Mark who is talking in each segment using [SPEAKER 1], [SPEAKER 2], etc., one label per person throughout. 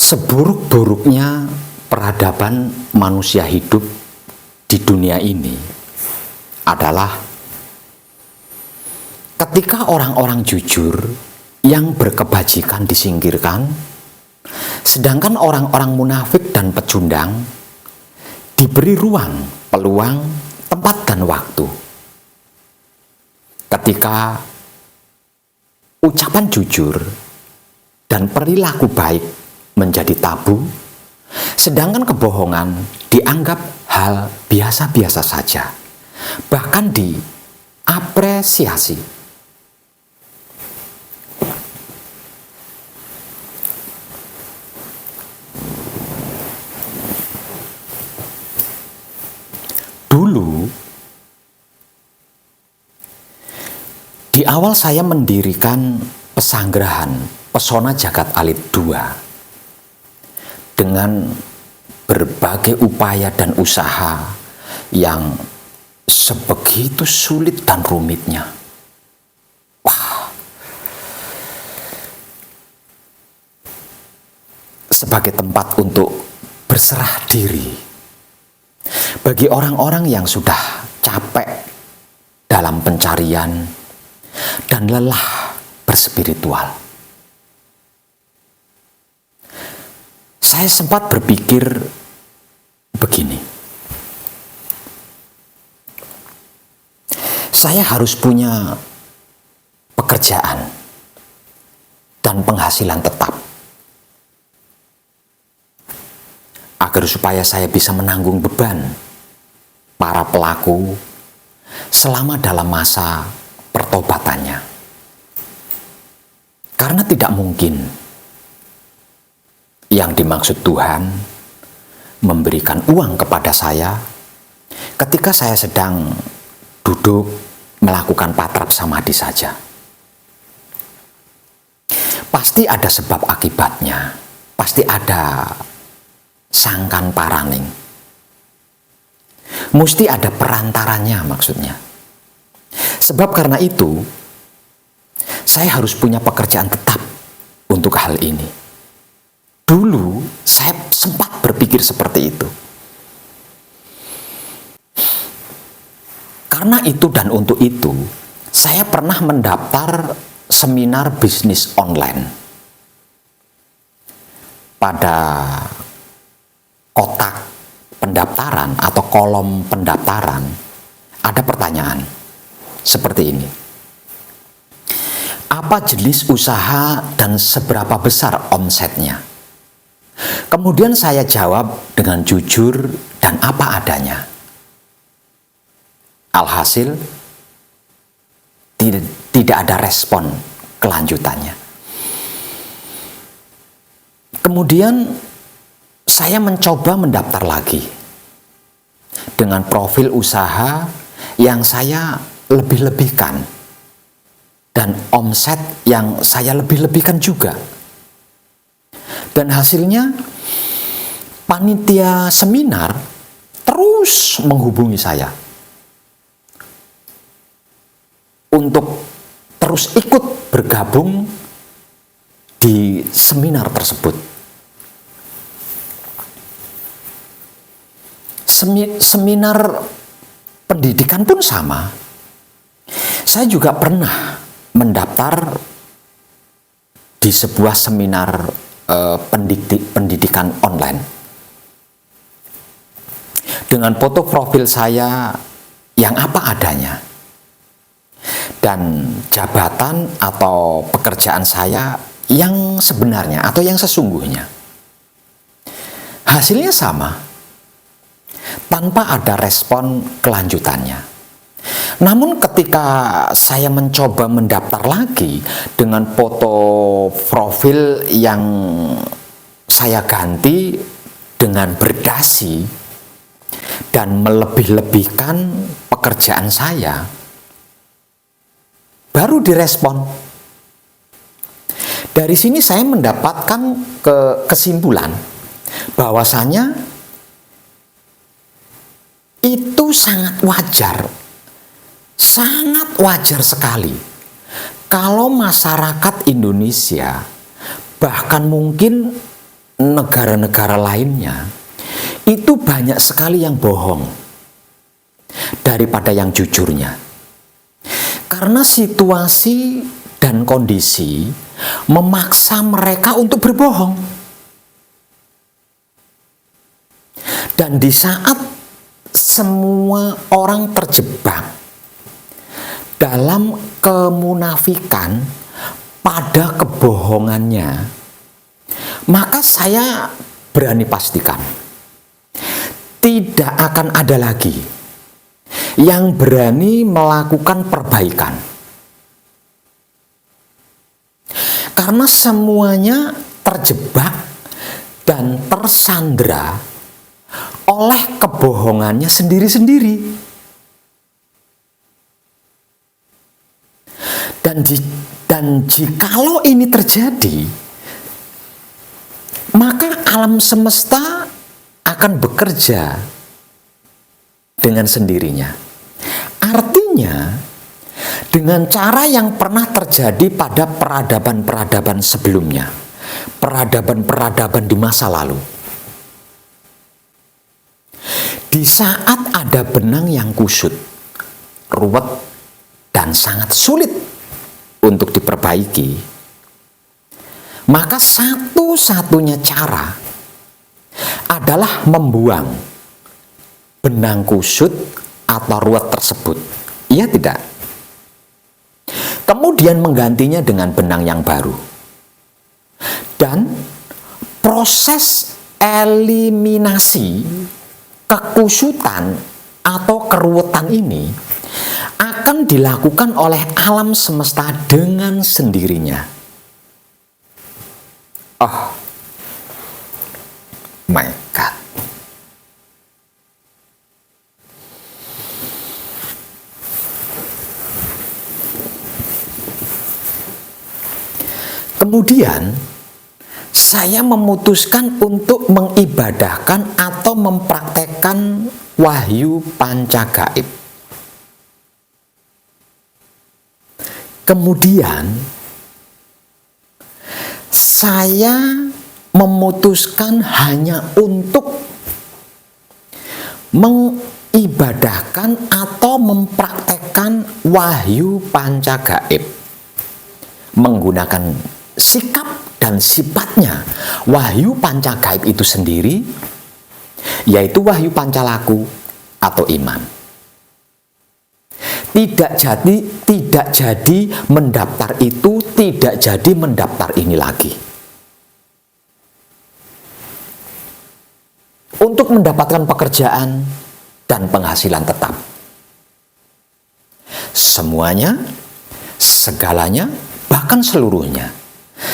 [SPEAKER 1] Seburuk-buruknya peradaban manusia hidup di dunia ini adalah ketika orang-orang jujur yang berkebajikan disingkirkan, sedangkan orang-orang munafik dan pecundang diberi ruang, peluang, tempat dan waktu. Ketika ucapan jujur dan perilaku baik menjadi tabu, sedangkan kebohongan dianggap hal biasa-biasa saja, bahkan diapresiasi. Dulu, di awal saya mendirikan Pesanggerahan Pesona Jagat Alit II dengan berbagai upaya dan usaha yang sebegitu sulit dan rumitnya. Sebagai tempat untuk berserah diri bagi orang-orang yang sudah capek dalam pencarian dan lelah berspiritual. Saya sempat berpikir begini, saya harus punya pekerjaan dan penghasilan tetap agar supaya saya bisa menanggung beban para pelaku selama dalam masa pertobatannya. Karena tidak mungkin yang dimaksud Tuhan memberikan uang kepada saya ketika saya sedang duduk melakukan patrap samadhi saja. Pasti ada sebab akibatnya, pasti ada sangkan paraning. Mesti ada perantaranya maksudnya. Sebab karena itu, saya harus punya pekerjaan tetap untuk hal ini. Dulu saya sempat berpikir seperti itu. Karena itu dan untuk itu, saya pernah mendaftar seminar bisnis online. Pada kotak pendaftaran atau kolom pendaftaran ada pertanyaan seperti ini. Apa jenis usaha dan seberapa besar omsetnya? Kemudian saya jawab dengan jujur dan apa adanya. Alhasil, tidak ada respon kelanjutannya. Kemudian saya mencoba mendaftar lagi dengan profil usaha yang saya lebih-lebihkan dan omset yang saya lebih-lebihkan juga. Dan hasilnya panitia seminar terus menghubungi saya untuk terus ikut bergabung di seminar tersebut. Seminar pendidikan pun sama. Saya juga pernah mendaftar di sebuah seminar pendidikan online dengan foto profil saya yang apa adanya dan jabatan atau pekerjaan saya yang sebenarnya atau yang sesungguhnya. Hasilnya sama, tanpa ada respon kelanjutannya. Namun ketika saya mencoba mendaftar lagi dengan foto profil yang saya ganti dengan berdasi dan melebih-lebihkan pekerjaan saya, baru direspon. Dari sini saya mendapatkan kesimpulan bahwasanya itu sangat wajar sekali kalau masyarakat Indonesia, bahkan mungkin negara-negara lainnya itu banyak sekali yang bohong daripada yang jujurnya. Karena situasi dan kondisi memaksa mereka untuk berbohong. Dan di saat semua orang terjebak dalam kemunafikan pada kebohongannya, maka saya berani pastikan tidak akan ada lagi yang berani melakukan perbaikan. Karena semuanya terjebak dan tersandra oleh kebohongannya sendiri-sendiri. Dan jikalau ini terjadi, maka alam semesta akan bekerja dengan sendirinya. Artinya, dengan cara yang pernah terjadi pada peradaban-peradaban sebelumnya, peradaban-peradaban di masa lalu. Di saat ada benang yang kusut, ruwet, dan sangat sulit untuk diperbaiki, maka satu-satunya cara adalah membuang benang kusut atau ruwet tersebut. Iya tidak? Kemudian menggantinya dengan benang yang baru. Dan proses eliminasi kekusutan atau keruwetan ini akan dilakukan oleh alam semesta dengan sendirinya. Oh my God. Kemudian saya memutuskan untuk mengibadahkan atau mempraktekkan wahyu pancagaib. Kemudian saya memutuskan hanya untuk mengibadahkan atau mempraktekkan wahyu pancagaib menggunakan sikap dan sifatnya wahyu pancagaib itu sendiri, yaitu wahyu pancalaku atau iman. Tidak jadi mendaftar itu, tidak jadi mendaftar ini lagi. Untuk mendapatkan pekerjaan dan penghasilan tetap. Semuanya, segalanya, bahkan seluruhnya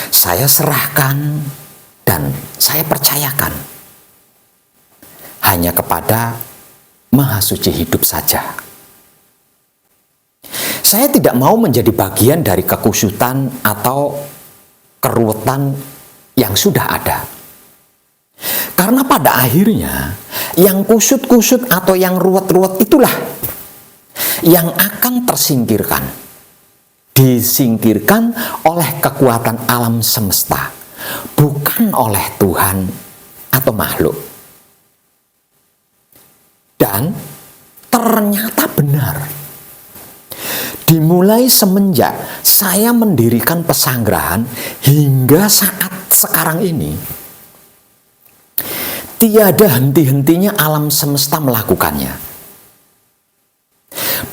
[SPEAKER 1] saya serahkan dan saya percayakan hanya kepada Maha Suci hidup saja. Saya tidak mau menjadi bagian dari kekusutan atau keruwetan yang sudah ada. Karena pada akhirnya yang kusut-kusut atau yang ruwet-ruwet itulah yang akan tersingkirkan. Disingkirkan oleh kekuatan alam semesta, bukan oleh Tuhan atau makhluk. Dan ternyata benar. Dimulai semenjak saya mendirikan pesanggrahan hingga saat sekarang ini, tiada henti-hentinya alam semesta melakukannya.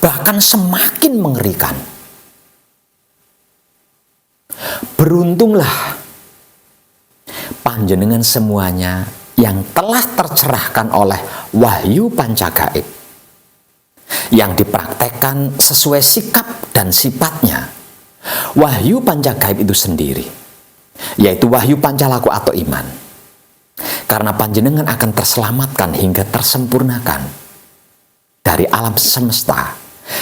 [SPEAKER 1] Bahkan semakin mengerikan. Beruntunglah panjenengan semuanya yang telah tercerahkan oleh wahyu pancagaib, yang dipraktekkan sesuai sikap dan sifatnya wahyu pancagaib itu sendiri, yaitu wahyu pancalaku atau iman. Karena panjenengan akan terselamatkan hingga tersempurnakan dari alam semesta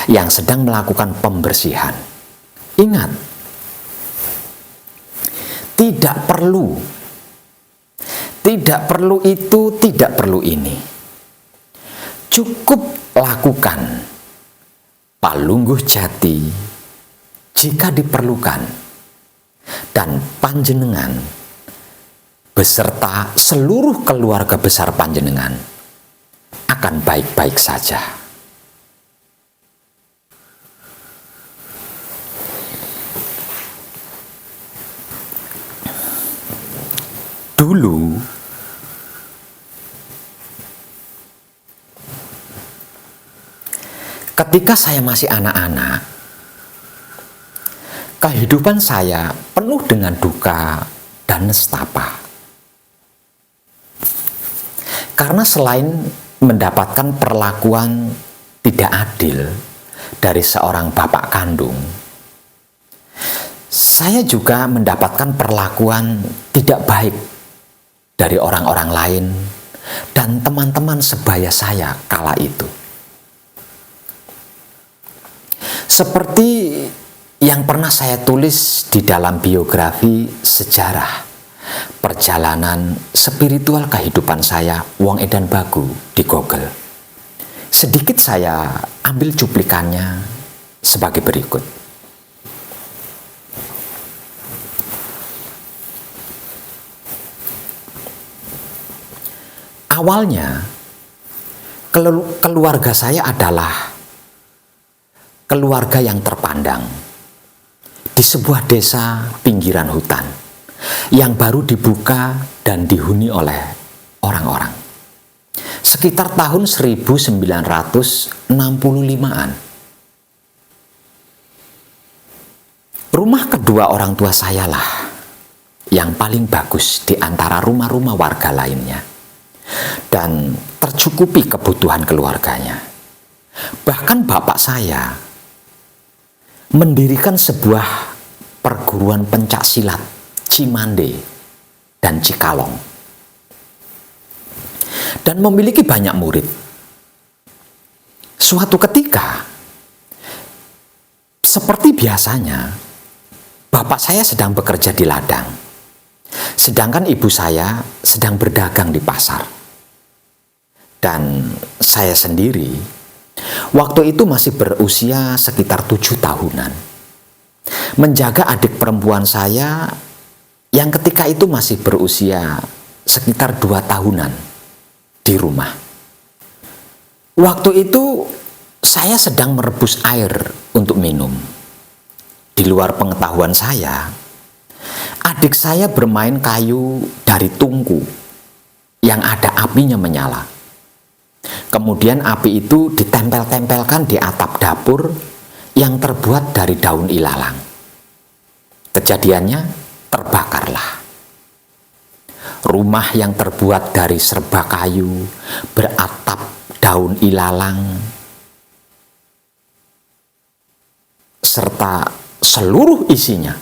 [SPEAKER 1] yang sedang melakukan pembersihan. Ingat, tidak perlu itu, tidak perlu ini. Cukup lakukan palungguh jati jika diperlukan, dan panjenengan beserta seluruh keluarga besar panjenengan akan baik-baik saja. Dulu ketika saya masih anak-anak, kehidupan saya penuh dengan duka dan nestapa. Karena selain mendapatkan perlakuan tidak adil dari seorang bapak kandung, saya juga mendapatkan perlakuan tidak baik dari orang-orang lain dan teman-teman sebaya saya kala itu. Seperti yang pernah saya tulis di dalam biografi sejarah perjalanan spiritual kehidupan saya, Wong Edan Bagu, di Google. Sedikit saya ambil cuplikannya sebagai berikut. Awalnya, keluarga saya adalah keluarga yang terpandang di sebuah desa pinggiran hutan yang baru dibuka dan dihuni oleh orang-orang. Sekitar tahun 1965-an. Rumah kedua orang tua saya lah yang paling bagus di antara rumah-rumah warga lainnya, dan tercukupi kebutuhan keluarganya. Bahkan bapak saya mendirikan sebuah perguruan pencak silat Cimande dan Cikalong, dan memiliki banyak murid. Suatu ketika, seperti biasanya, bapak saya sedang bekerja di ladang, sedangkan ibu saya sedang berdagang di pasar. Dan saya sendiri waktu itu masih berusia sekitar 7 tahunan, menjaga adik perempuan saya yang ketika itu masih berusia sekitar 2 tahunan di rumah. Waktu itu saya sedang merebus air untuk minum. Di luar pengetahuan saya, adik saya bermain kayu dari tungku yang ada apinya menyala. Kemudian api itu ditempel-tempelkan di atap dapur yang terbuat dari daun ilalang. Kejadiannya, terbakarlah. Rumah yang terbuat dari serba kayu, beratap daun ilalang, serta seluruh isinya.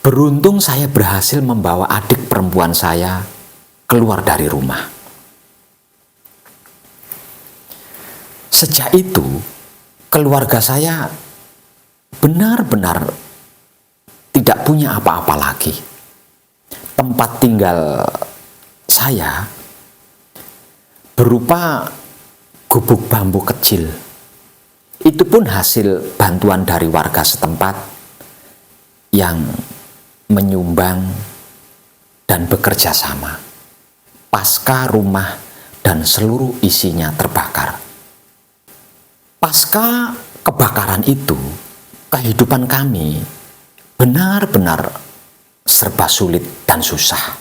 [SPEAKER 1] Beruntung saya berhasil membawa adik perempuan saya keluar dari rumah. Sejak itu, keluarga saya benar-benar tidak punya apa-apa lagi. Tempat tinggal saya berupa gubuk bambu kecil. Itu pun hasil bantuan dari warga setempat yang menyumbang dan bekerja sama pasca rumah dan seluruh isinya terbakar. Pasca kebakaran itu, kehidupan kami benar-benar serba sulit dan susah.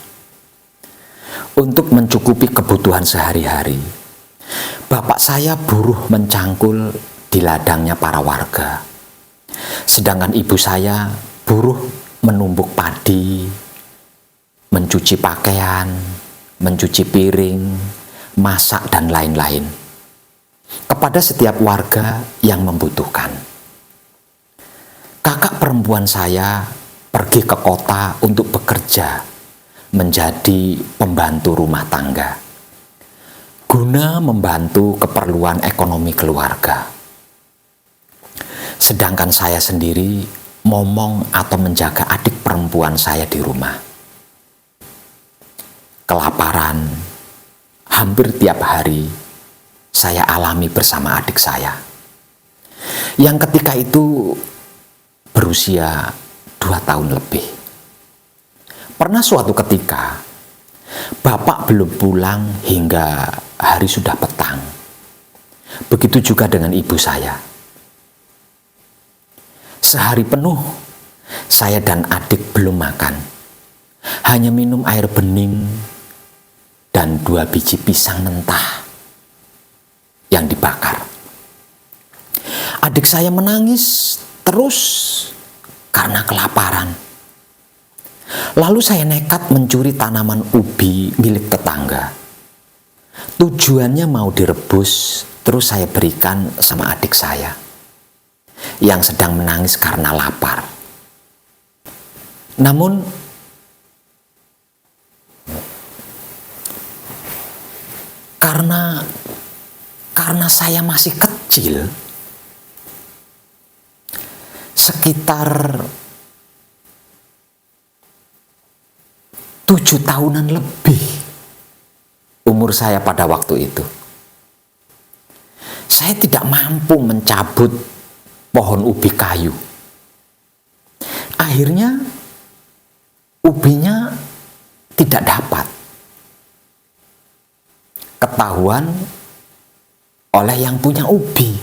[SPEAKER 1] Untuk mencukupi kebutuhan sehari-hari, bapak saya buruh mencangkul di ladangnya para warga, sedangkan ibu saya buruh menumbuk padi, mencuci pakaian, mencuci piring, masak, dan lain-lain kepada setiap warga yang membutuhkan. Kakak perempuan saya pergi ke kota untuk bekerja menjadi pembantu rumah tangga guna membantu keperluan ekonomi keluarga. Sedangkan saya sendiri momong atau menjaga adik perempuan saya di rumah. Kelaparan hampir tiap hari saya alami bersama adik saya, yang ketika itu berusia 2 tahun lebih. Pernah suatu ketika, bapak belum pulang hingga hari sudah petang. Begitu juga dengan ibu saya. Sehari penuh, saya dan adik belum makan. Hanya minum air bening dan 2 biji pisang mentah yang dibakar. Adik saya menangis terus karena kelaparan. Lalu saya nekat mencuri tanaman ubi milik tetangga. Tujuannya mau direbus, terus saya berikan sama adik saya yang sedang menangis karena lapar. Namun karena saya masih kecil, sekitar 7 tahunan lebih umur saya pada waktu itu, saya tidak mampu mencabut pohon ubi kayu. Akhirnya ubinya tidak dapat. Ketahuan oleh yang punya ubi.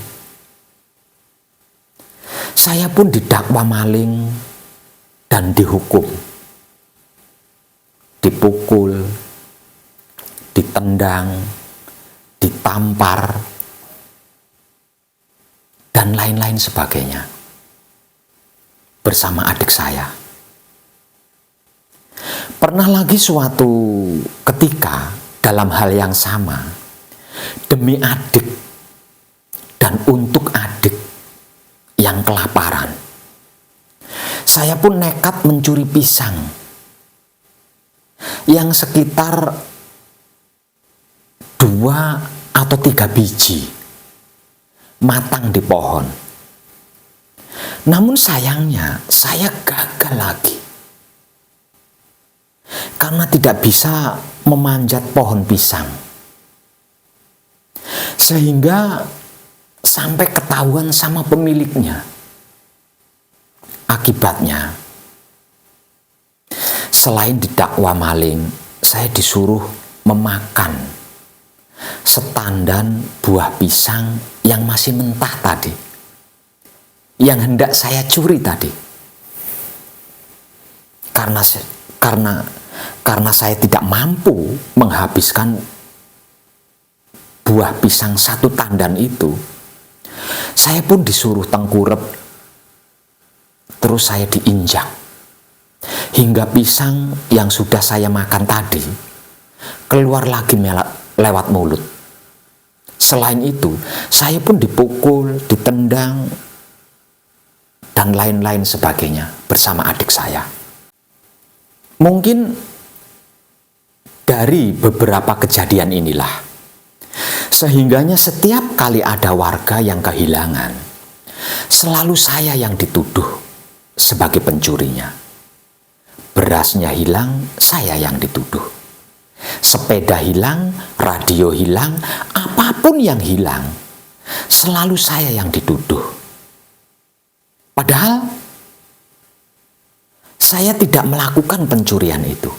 [SPEAKER 1] Saya pun didakwa maling dan dihukum. Dipukul, ditendang, ditampar, dan lain-lain sebagainya bersama adik saya. Pernah lagi suatu ketika dalam hal yang sama, demi adik dan untuk adik yang kelaparan, saya pun nekat mencuri pisang yang sekitar 2 atau 3 biji matang di pohon. Namun sayangnya saya gagal lagi karena tidak bisa memanjat pohon pisang, sehingga sampai ketahuan sama pemiliknya. Akibatnya, selain didakwa maling, saya disuruh memakan setandan buah pisang yang masih mentah tadi, yang hendak saya curi tadi. Karena saya tidak mampu menghabiskan buah pisang 1 tandan itu, saya pun disuruh tengkurap, terus saya diinjak hingga pisang yang sudah saya makan tadi keluar lagi lewat mulut. Selain itu, saya pun dipukul, ditendang, dan lain-lain sebagainya bersama adik saya. Mungkin dari beberapa kejadian inilah, sehingganya setiap kali ada warga yang kehilangan, selalu saya yang dituduh sebagai pencurinya. Berasnya hilang, saya yang dituduh. Sepeda hilang, radio hilang, apapun yang hilang, selalu saya yang dituduh. Padahal saya tidak melakukan pencurian itu.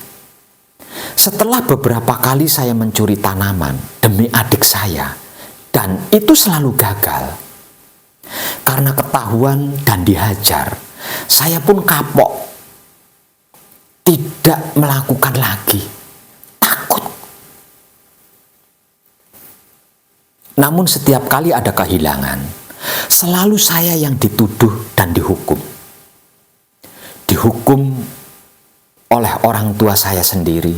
[SPEAKER 1] Setelah beberapa kali saya mencuri tanaman demi adik saya, dan itu selalu gagal. Karena ketahuan dan dihajar, saya pun kapok, tidak melakukan lagi, takut. Namun setiap kali ada kehilangan, selalu saya yang dituduh dan dihukum. Dihukum oleh orang tua saya sendiri,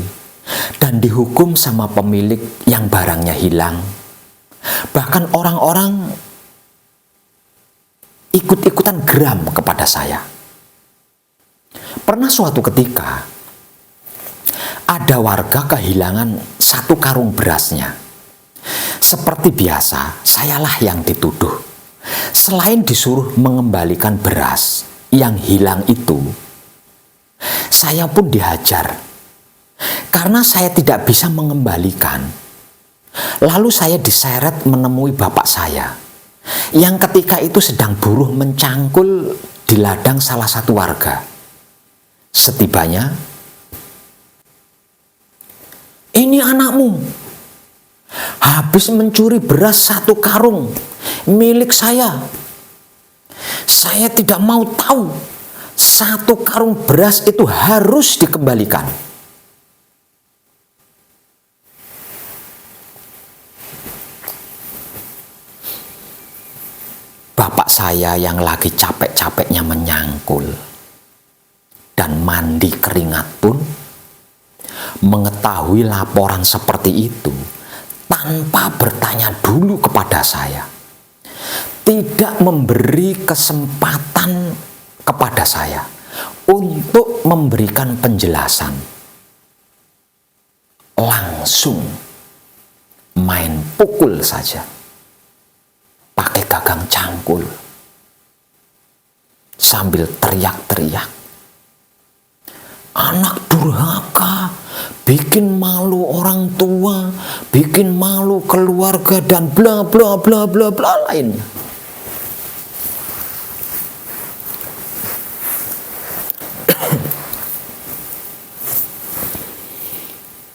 [SPEAKER 1] dan dihukum sama pemilik yang barangnya hilang. Bahkan orang-orang ikut-ikutan geram kepada saya. Pernah suatu ketika, ada warga kehilangan 1 karung berasnya. Seperti biasa, sayalah yang dituduh. Selain disuruh mengembalikan beras yang hilang itu, saya pun dihajar karena saya tidak bisa mengembalikan. Lalu saya diseret menemui bapak saya yang ketika itu sedang buruh mencangkul di ladang salah satu warga. Setibanya, "Ini anakmu habis mencuri beras 1 karung milik saya. Saya tidak mau tahu, 1 karung beras itu harus dikembalikan." Bapak saya yang lagi capek-capeknya menyangkul dan mandi keringat pun mengetahui laporan seperti itu tanpa bertanya dulu kepada saya. Tidak memberi kesempatan kepada saya untuk memberikan penjelasan. Langsung main pukul saja. Pakai gagang cangkul. Sambil teriak-teriak. "Anak durhaka, bikin malu orang tua, bikin malu keluarga, dan bla bla bla bla bla lainnya."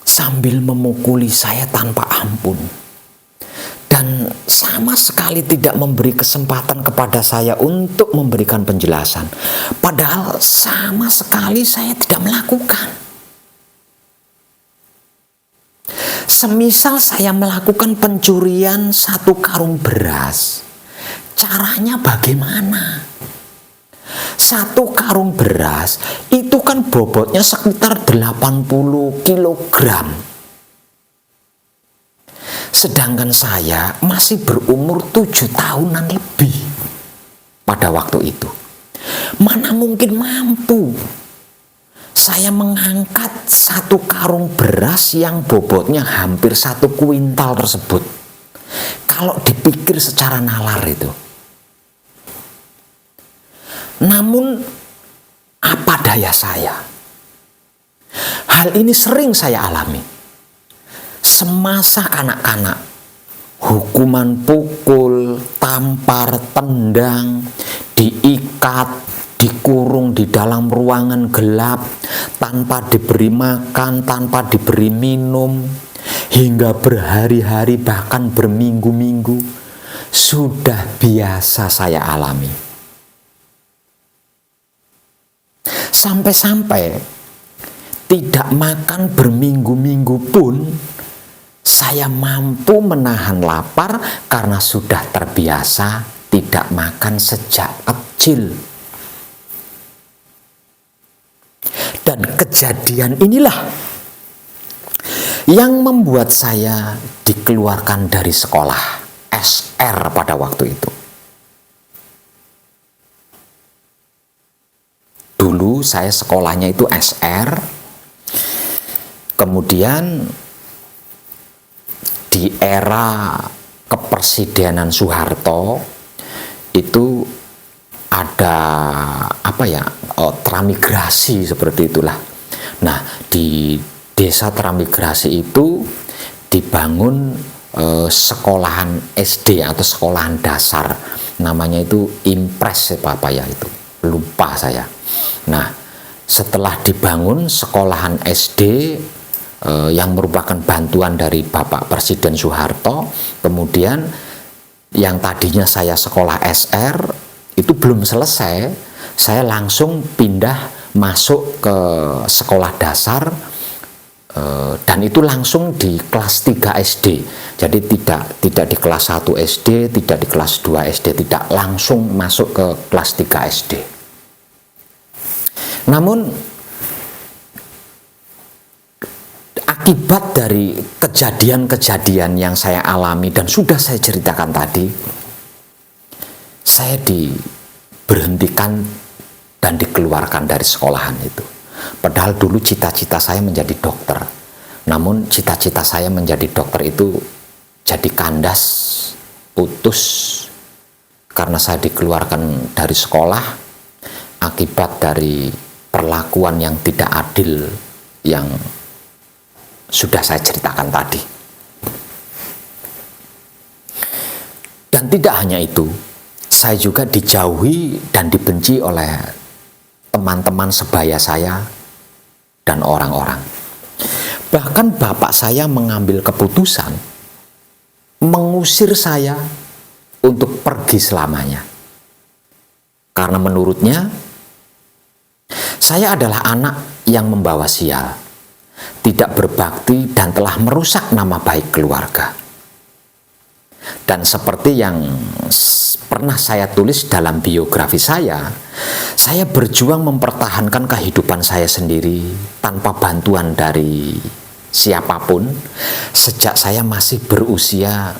[SPEAKER 1] Sambil memukuli saya tanpa ampun. Dan sama sekali tidak memberi kesempatan kepada saya untuk memberikan penjelasan. Padahal sama sekali saya tidak melakukan. Semisal saya melakukan pencurian 1 karung beras, caranya bagaimana? 1 karung beras itu kan bobotnya sekitar 80 kilogram. Sedangkan saya masih berumur 7 tahunan lebih pada waktu itu. Mana mungkin mampu saya mengangkat 1 karung beras yang bobotnya hampir 1 kuintal tersebut. Kalau dipikir secara nalar itu. Namun apa daya saya? Hal ini sering saya alami. Semasa anak-anak, hukuman pukul, tampar, tendang, diikat, dikurung di dalam ruangan gelap, tanpa diberi makan, tanpa diberi minum, hingga berhari-hari bahkan berminggu-minggu, sudah biasa saya alami. Sampai-sampai tidak makan berminggu-minggu pun, saya mampu menahan lapar karena sudah terbiasa tidak makan sejak kecil. Dan kejadian inilah yang membuat saya dikeluarkan dari sekolah SR pada waktu itu. Dulu saya sekolahnya itu SR, kemudian di era kepresidenan Soeharto itu ada transmigrasi seperti itulah. Nah, di desa transmigrasi itu dibangun sekolahan SD atau sekolahan dasar, namanya itu Impres apa ya itu, lupa saya. Nah, setelah dibangun sekolahan SD yang merupakan bantuan dari Bapak Presiden Soeharto, kemudian yang tadinya saya sekolah SR itu belum selesai, saya langsung pindah masuk ke sekolah dasar, dan itu langsung di kelas 3 SD. Jadi tidak di kelas 1 SD, tidak di kelas 2 SD, tidak, langsung masuk ke kelas 3 SD. Namun akibat dari kejadian-kejadian yang saya alami dan sudah saya ceritakan tadi, saya diberhentikan dan dikeluarkan dari sekolahan itu. Padahal dulu cita-cita saya menjadi dokter. Namun cita-cita saya menjadi dokter itu jadi kandas, putus, karena saya dikeluarkan dari sekolah akibat dari perlakuan yang tidak adil yang sudah saya ceritakan tadi. Dan tidak hanya itu, Saya juga dijauhi dan dibenci oleh teman-teman sebaya saya dan orang-orang. Bahkan bapak saya mengambil keputusan mengusir saya untuk pergi selamanya. Karena menurutnya, saya adalah anak yang membawa sial, tidak berbakti dan telah merusak nama baik keluarga. Dan seperti yang pernah saya tulis dalam biografi saya berjuang mempertahankan kehidupan saya sendiri tanpa bantuan dari siapapun sejak saya masih berusia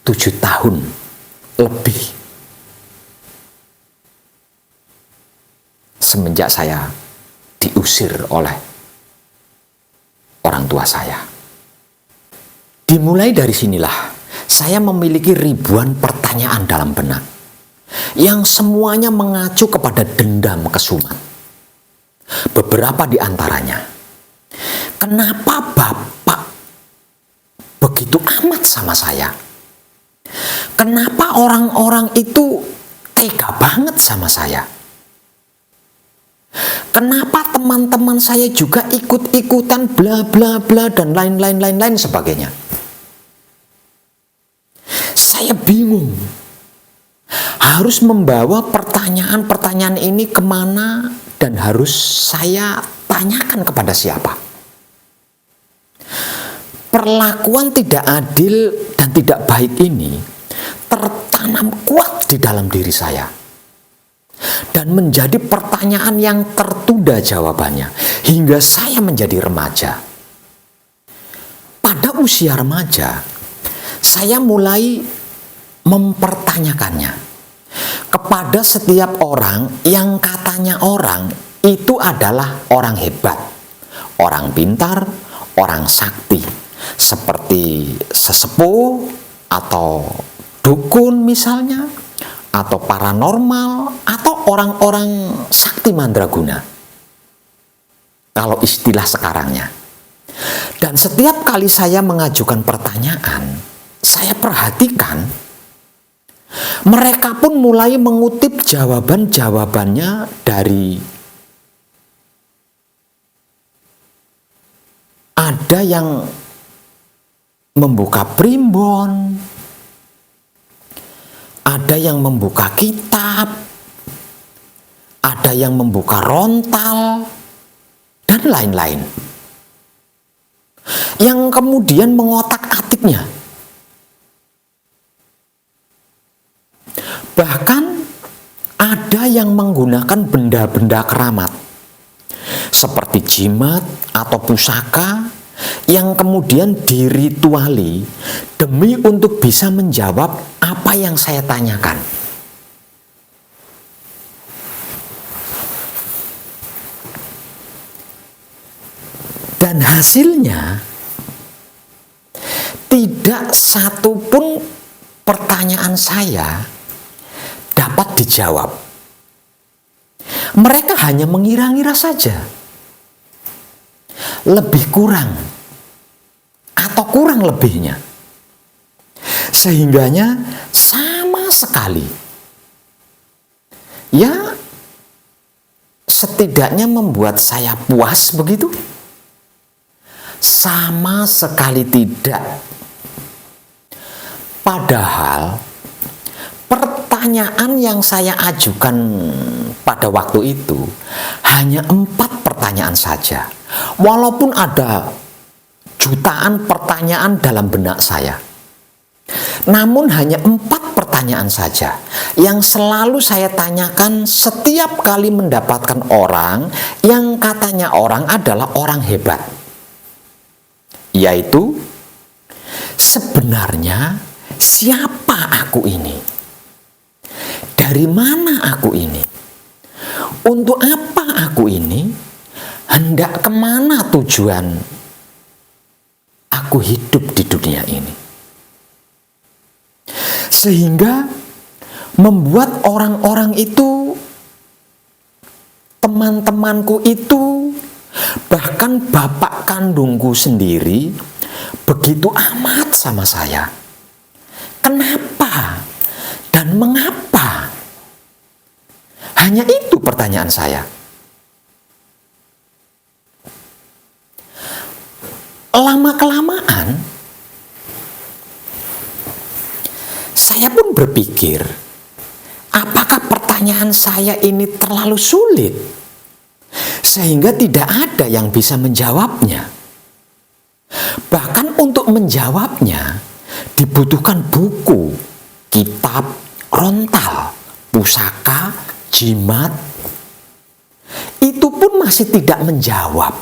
[SPEAKER 1] 7 tahun lebih. Semenjak saya diusir oleh orang tua saya. Dimulai dari sinilah saya memiliki ribuan pertanyaan dalam benak yang semuanya mengacu kepada dendam kesumat. Beberapa di antaranya, kenapa Bapak begitu amat sama saya? Kenapa orang-orang itu tega banget sama saya? Kenapa teman-teman saya juga ikut-ikutan bla bla bla dan lain-lain sebagainya? Saya bingung. Harus membawa pertanyaan-pertanyaan ini kemana dan harus saya tanyakan kepada siapa? Perlakuan tidak adil dan tidak baik ini tertanam kuat di dalam diri saya. Dan menjadi pertanyaan yang tertunda jawabannya hingga saya menjadi remaja. Pada usia remaja, saya mulai mempertanyakannya kepada setiap orang yang katanya orang itu adalah orang hebat, orang pintar, orang sakti, seperti sesepuh atau dukun misalnya, atau paranormal, atau orang-orang sakti mandraguna, kalau istilah sekarangnya. Dan setiap kali saya mengajukan pertanyaan, saya perhatikan mereka pun mulai mengutip jawaban-jawabannya dari ada yang membuka primbon, ada yang membuka kitab, ada yang membuka rontal, dan lain-lain. Yang kemudian mengotak-atiknya. Bahkan ada yang menggunakan benda-benda keramat, seperti jimat atau pusaka, yang kemudian dirituali demi untuk bisa menjawab apa yang saya tanyakan. Dan hasilnya tidak satu pun pertanyaan saya dapat dijawab. Mereka hanya mengira-ngira saja. Lebih kurang atau kurang lebihnya. Sehingganya sama sekali. Ya, setidaknya membuat saya puas begitu. Sama sekali tidak. Padahal pertanyaan yang saya ajukan pada waktu itu hanya 4 pertanyaan saja. Walaupun ada jutaan pertanyaan dalam benak saya. Namun hanya 4 pertanyaan saja yang selalu saya tanyakan setiap kali mendapatkan orang yang katanya orang adalah orang hebat. Yaitu, sebenarnya siapa aku ini? Dari mana aku ini? Untuk apa aku ini? Hendak kemana tujuan aku hidup di dunia ini? Sehingga membuat orang-orang itu, teman-temanku itu, bahkan bapak kandungku sendiri begitu amat sama saya. Kenapa dan mengapa hanya itu pertanyaan saya. Lama-kelamaan, saya pun berpikir, apakah pertanyaan saya ini terlalu sulit sehingga tidak ada yang bisa menjawabnya? Bahkan untuk menjawabnya dibutuhkan buku, kitab, rontal, pusaka, jimat. Itu pun masih tidak menjawab.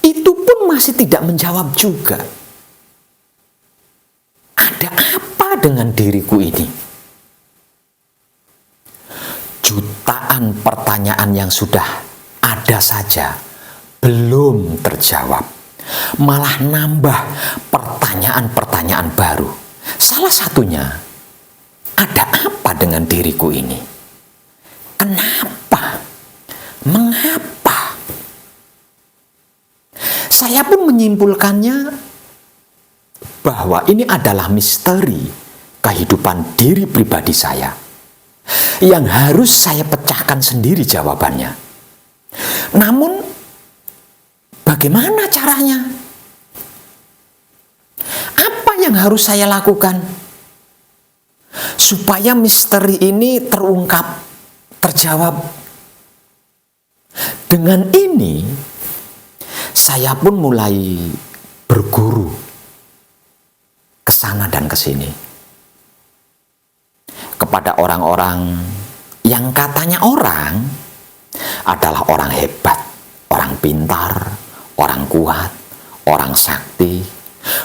[SPEAKER 1] Itu pun masih tidak menjawab juga. Ada apa dengan diriku ini? Jutaan pertanyaan yang sudah ada saja belum terjawab. Malah nambah pertanyaan-pertanyaan baru. Salah satunya, ada apa dengan diriku ini? Kenapa? Mengapa? Saya pun menyimpulkannya bahwa ini adalah misteri kehidupan diri pribadi saya yang harus saya pecahkan sendiri jawabannya. Namun, bagaimana caranya? Apa yang harus saya lakukan supaya misteri ini terungkap, terjawab? Dengan ini, saya pun mulai berguru ke sana dan ke sini kepada orang-orang yang katanya orang adalah orang hebat, orang pintar, orang kuat, orang sakti,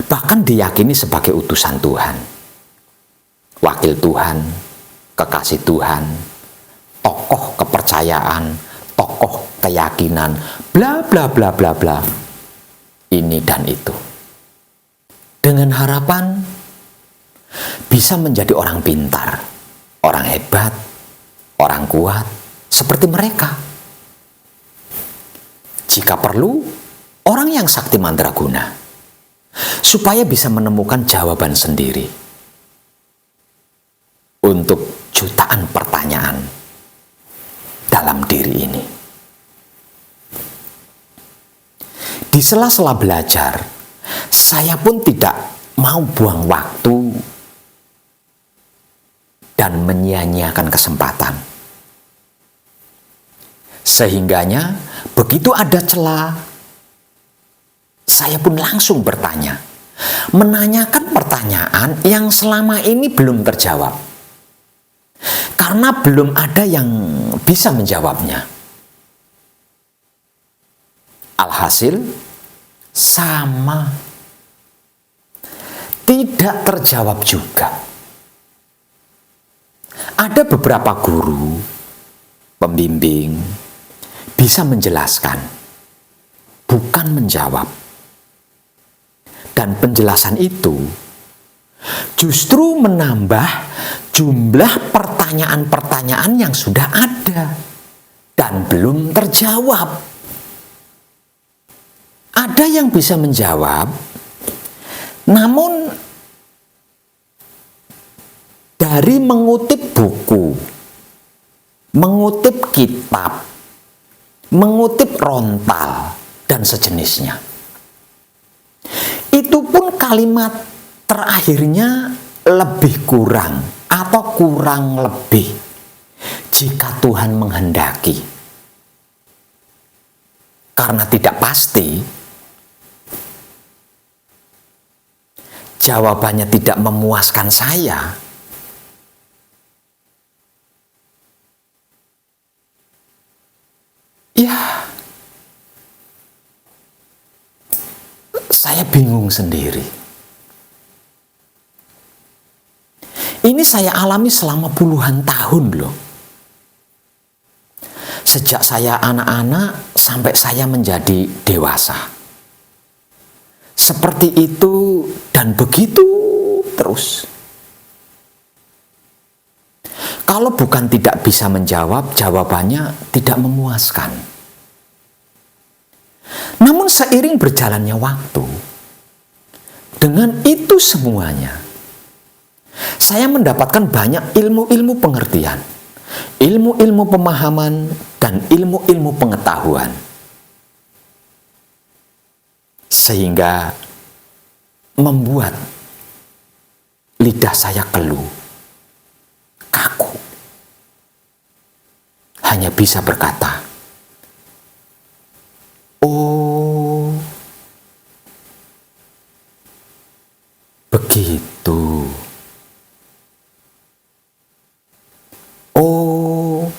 [SPEAKER 1] bahkan diyakini sebagai utusan Tuhan, wakil Tuhan, kekasih Tuhan, tokoh kepercayaan, tokoh keyakinan, bla bla bla bla bla, ini dan itu, dengan harapan bisa menjadi orang pintar, orang hebat, orang kuat seperti mereka. Jika perlu, orang yang sakti mandraguna, supaya bisa menemukan jawaban sendiri untuk jutaan pertanyaan dalam diri ini. Di sela-sela belajar, saya pun tidak mau buang waktu dan menyia-nyiakan kesempatan. Sehingganya begitu ada celah, saya pun langsung bertanya, menanyakan pertanyaan yang selama ini belum terjawab, karena belum ada yang bisa menjawabnya. Alhasil, sama, tidak terjawab juga. Ada beberapa guru, pembimbing, bisa menjelaskan, bukan menjawab. Dan penjelasan itu justru menambah jumlah pertanyaan-pertanyaan yang sudah ada dan belum terjawab. Ada yang bisa menjawab, namun dari mengutip buku, mengutip kitab, mengutip rontal, dan sejenisnya. Itu pun kalimat terakhirnya lebih kurang atau kurang lebih jika Tuhan menghendaki. Karena tidak pasti, jawabannya tidak memuaskan saya, ya saya bingung sendiri. Ini saya alami selama puluhan tahun loh. Sejak saya anak-anak sampai saya menjadi dewasa. Seperti itu dan begitu terus. Kalau bukan tidak bisa menjawab, jawabannya tidak memuaskan. Namun seiring berjalannya waktu, dengan itu semuanya, Saya mendapatkan banyak ilmu-ilmu pengertian, ilmu-ilmu pemahaman, dan ilmu-ilmu pengetahuan. Sehingga membuat lidah saya keluh, kaku. Hanya bisa berkata, "Oh, begitu. Oh,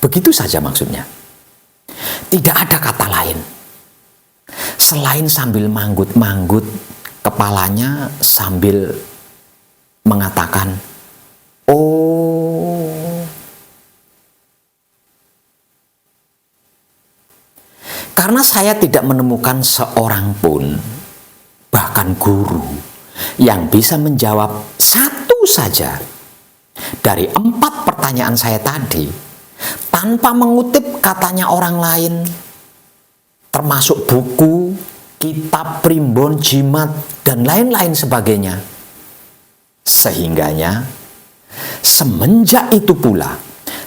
[SPEAKER 1] begitu saja maksudnya." Tidak ada kata lain selain sambil manggut-manggut kepalanya sambil mengatakan, "Oh." Karena saya tidak menemukan seorang pun, bahkan guru, yang bisa menjawab satu saja dari 4 pertanyaan saya tadi tanpa mengutip katanya orang lain, termasuk buku, kitab, primbon, jimat, dan lain-lain sebagainya. Sehingganya, semenjak itu pula,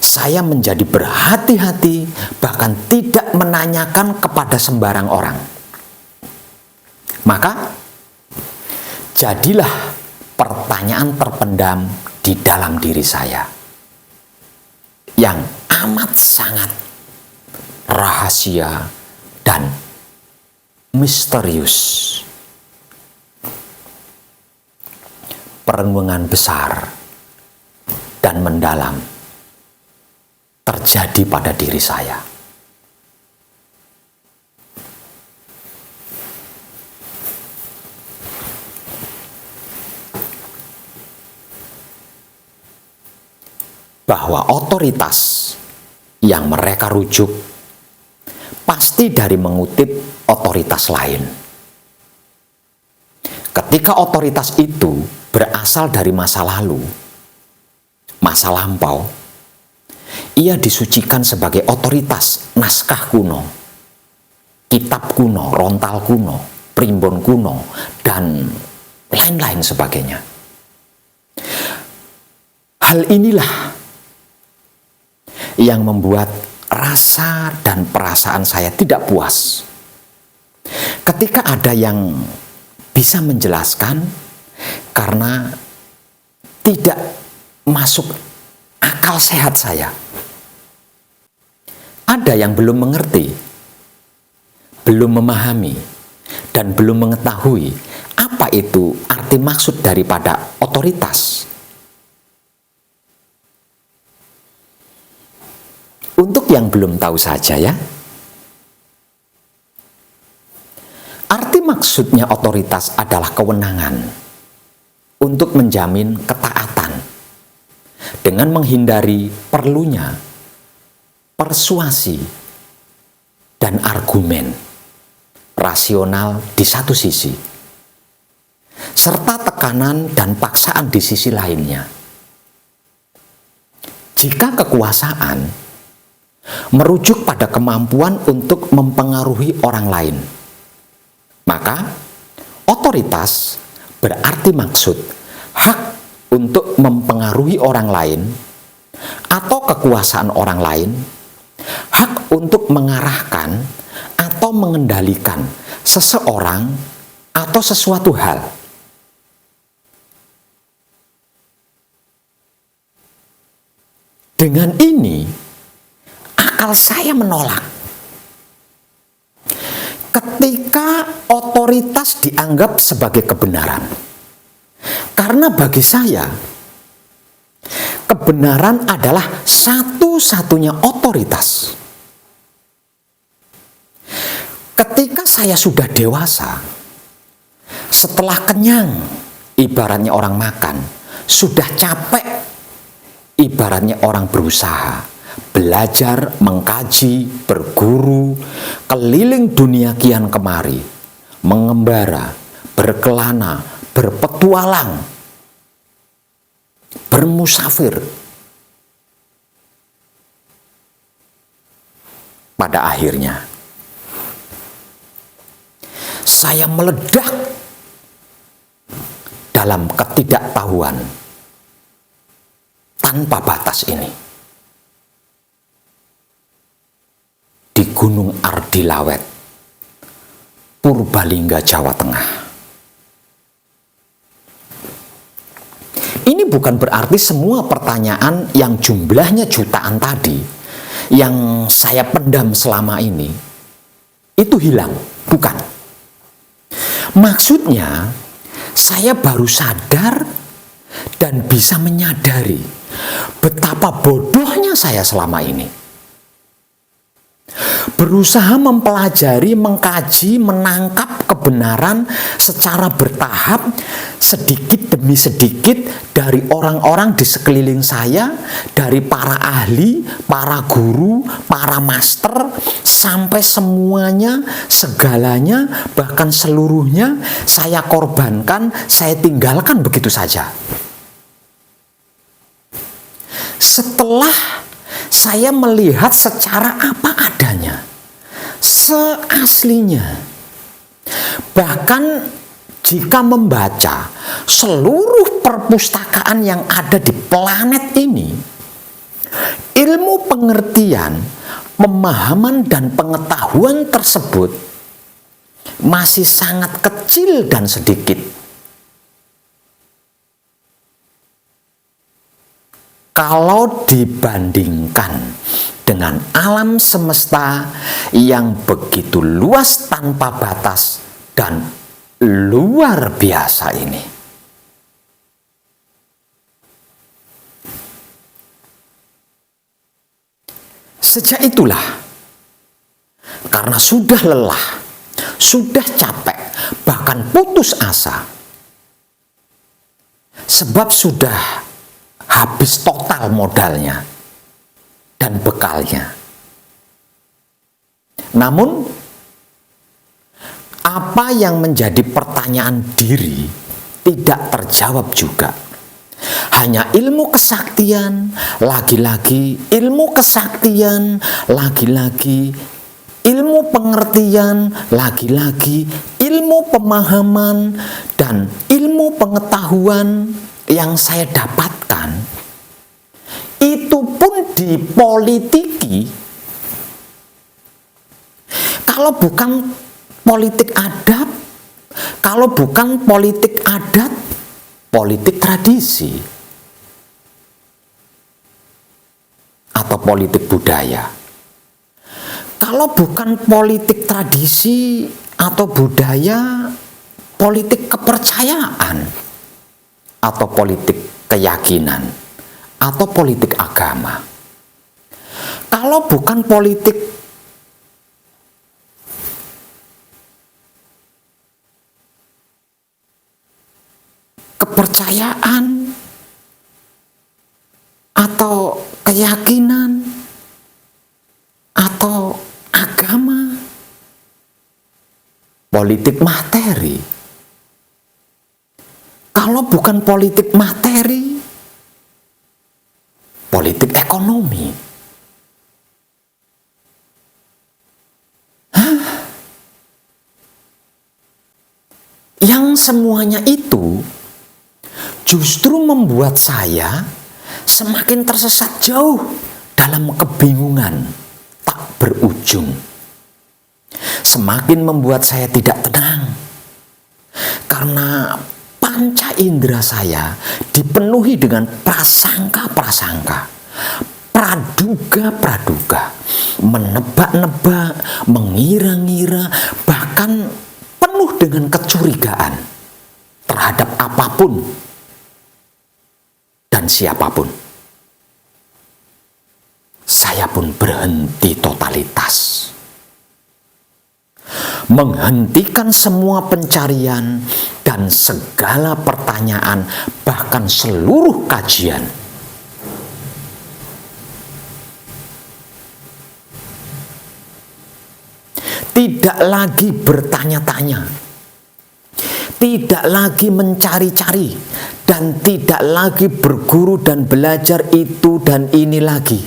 [SPEAKER 1] saya menjadi berhati-hati, bahkan tidak menanyakan kepada sembarang orang. Maka, jadilah pertanyaan terpendam di dalam diri saya yang amat sangat rahasia dan misterius. Perenungan besar dan mendalam terjadi pada diri saya. Bahwa otoritas yang mereka rujuk pasti dari mengutip otoritas lain. Ketika otoritas itu berasal dari masa lalu, masa lampau, ia disucikan sebagai otoritas naskah kuno, kitab kuno, rontal kuno, primbon kuno, dan lain-lain sebagainya. Hal inilah yang membuat rasa dan perasaan saya tidak puas. Ketika ada yang bisa menjelaskan, karena tidak masuk akal sehat saya. Ada yang belum mengerti, belum memahami, dan belum mengetahui apa itu arti maksud daripada otoritas. Untuk yang belum tahu saja ya, arti maksudnya otoritas adalah kewenangan untuk menjamin ketaatan dengan menghindari perlunya persuasi dan argumen rasional di satu sisi, serta tekanan dan paksaan di sisi lainnya. Jika kekuasaan merujuk pada kemampuan untuk mempengaruhi orang lain, maka otoritas berarti maksud hak untuk mempengaruhi orang lain atau kekuasaan orang lain, hak untuk mengarahkan atau mengendalikan seseorang atau sesuatu hal. Dengan ini, akal saya menolak ketika otoritas dianggap sebagai kebenaran. Karena bagi saya, kebenaran adalah satu-satunya otoritas. Ketika saya sudah dewasa, setelah kenyang, ibaratnya orang makan, sudah capek, ibaratnya orang berusaha, belajar, mengkaji, berguru, keliling dunia kian kemari, mengembara, berkelana, berpetualang, bermusafir. Pada akhirnya, saya meledak dalam ketidaktahuan tanpa batas ini. Di Gunung Ardilawet, Purbalingga, Jawa Tengah. Ini bukan berarti semua pertanyaan yang jumlahnya jutaan tadi, yang saya pendam selama ini, itu hilang. Bukan. Maksudnya, saya baru sadar dan bisa menyadari betapa bodohnya saya selama ini. Berusaha mempelajari, mengkaji, menangkap kebenaran secara bertahap, sedikit demi sedikit dari orang-orang di sekeliling saya, dari para ahli, para guru, para master, sampai semuanya, segalanya, bahkan seluruhnya saya korbankan, saya tinggalkan begitu saja. Setelah saya melihat secara apa adanya, seaslinya. Bahkan jika membaca seluruh perpustakaan yang ada di planet ini, ilmu pengertian, pemahaman dan pengetahuan tersebut masih sangat kecil dan sedikit. Kalau dibandingkan dengan alam semesta yang begitu luas tanpa batas dan luar biasa ini. Sejak itulah, karena sudah lelah, sudah capek, bahkan putus asa, sebab sudah habis total modalnya dan bekalnya. Namun, apa yang menjadi pertanyaan diri tidak terjawab juga. Hanya ilmu kesaktian, lagi-lagi ilmu kesaktian, lagi-lagi ilmu pengertian, lagi-lagi ilmu pemahaman, dan ilmu pengetahuan yang saya dapatkan, itu pun dipolitiki. Kalau bukan politik adab, kalau bukan politik adat, politik tradisi, atau politik budaya. Kalau bukan politik tradisi atau budaya, politik kepercayaan, atau politik keyakinan, atau politik agama. Kalau bukan politik kepercayaan atau keyakinan atau agama, politik materi. Kalau bukan politik materi, politik ekonomi. Yang semuanya itu justru membuat saya semakin tersesat jauh dalam kebingungan tak berujung. Semakin membuat saya tidak tenang, karena panca indera saya dipenuhi dengan prasangka-prasangka, praduga-praduga, menebak-nebak, mengira-ngira, bahkan penuh dengan kecurigaan terhadap apapun dan siapapun. Saya pun berhenti totalitas, menghentikan semua pencarian dan segala pertanyaan, bahkan seluruh kajian. Tidak lagi bertanya-tanya, tidak lagi mencari-cari, dan tidak lagi berguru dan belajar itu dan ini lagi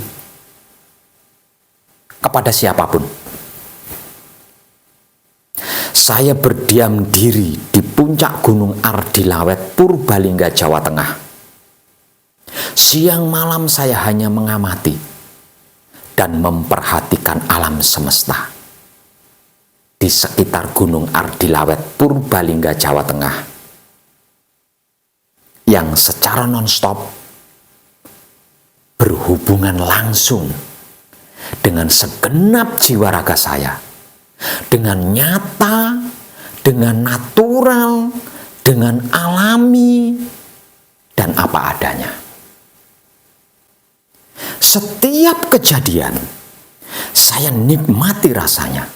[SPEAKER 1] kepada siapapun. saya berdiam diri di puncak Gunung Ardilawet, Purbalingga, Jawa Tengah. Siang malam saya hanya mengamati dan memperhatikan alam semesta di sekitar Gunung Ardilawet, Purbalingga, Jawa Tengah, yang secara non-stop berhubungan langsung dengan segenap jiwa raga saya, dengan nyata, dengan natural, dengan alami, dan apa adanya. Setiap kejadian saya nikmati rasanya,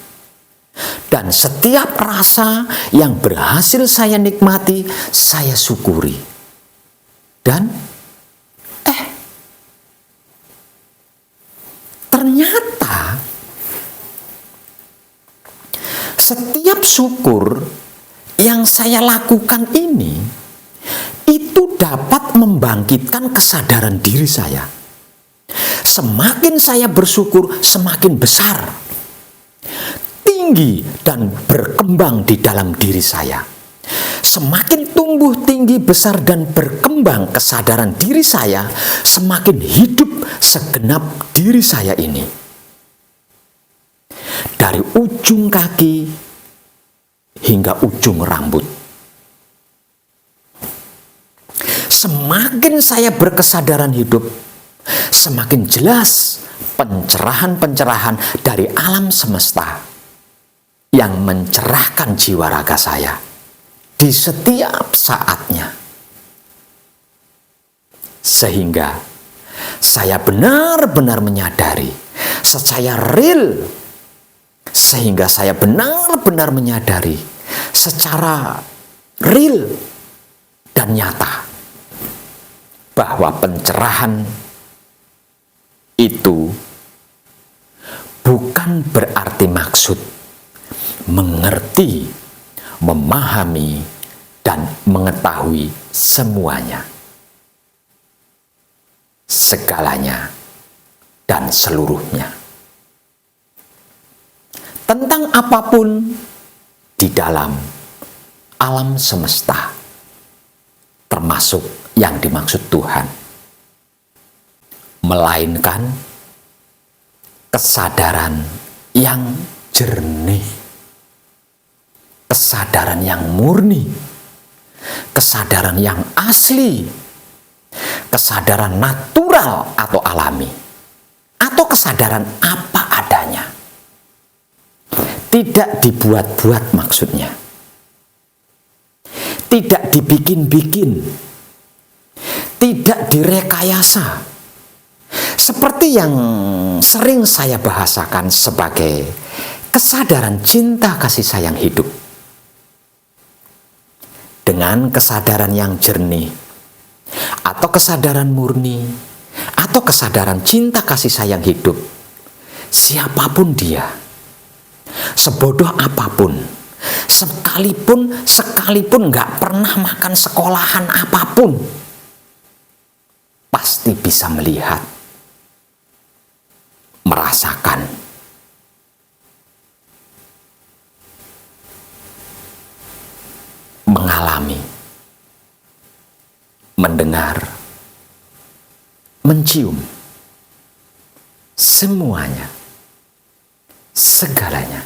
[SPEAKER 1] dan setiap rasa yang berhasil saya nikmati, saya syukuri. Dan ternyata setiap syukur yang saya lakukan ini itu dapat membangkitkan kesadaran diri saya. Semakin saya bersyukur, semakin besar, tinggi, dan berkembang di dalam diri saya. Semakin tumbuh tinggi, besar, dan berkembang kesadaran diri saya, semakin hidup segenap diri saya ini. Dari ujung kaki hingga ujung rambut. Semakin saya berkesadaran hidup, semakin jelas pencerahan-pencerahan dari alam semesta yang mencerahkan jiwa raga saya di setiap saatnya. Sehingga saya benar-benar menyadari secara real, sehingga saya benar-benar menyadari secara real dan nyata bahwa pencerahan itu bukan berarti maksud mengerti, memahami, dan mengetahui semuanya, segalanya, dan seluruhnya. Tentang apapun di dalam alam semesta, termasuk yang dimaksud Tuhan, melainkan kesadaran yang jernih, kesadaran yang murni, kesadaran yang asli, kesadaran natural atau alami, atau kesadaran apa adanya. Tidak dibuat-buat maksudnya. Tidak dibikin-bikin. Tidak direkayasa. Seperti yang sering saya bahasakan sebagai kesadaran cinta kasih sayang hidup. Dengan kesadaran yang jernih, atau kesadaran murni, atau kesadaran cinta kasih sayang hidup, siapapun dia, sebodoh apapun, sekalipun nggak pernah makan sekolahan apapun, pasti bisa melihat, merasakan, mengalami, mendengar, mencium, semuanya, segalanya,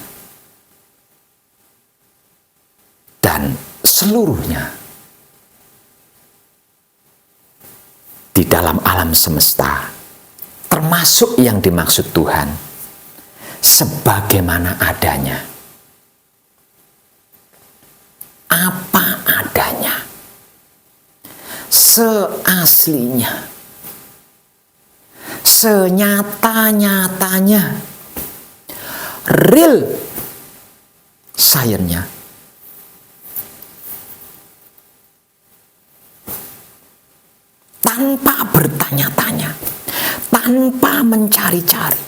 [SPEAKER 1] dan seluruhnya di dalam alam semesta, termasuk yang dimaksud Tuhan, sebagaimana adanya, apa adanya, seaslinya, senyata-nyatanya, real science-nya. Tanpa bertanya-tanya, tanpa mencari-cari,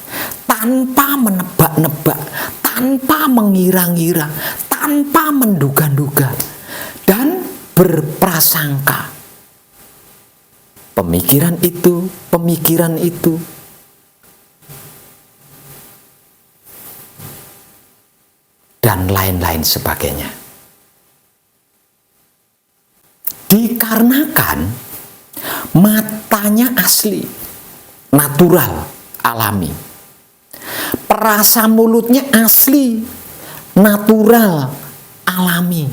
[SPEAKER 1] tanpa menebak-nebak, tanpa mengira-ngira, tanpa menduga-duga, dan berprasangka. Pemikiran itu, dan dan lain-lain sebagainya. Dikarenakan matanya asli, natural, alami. Perasa mulutnya asli, natural, alami.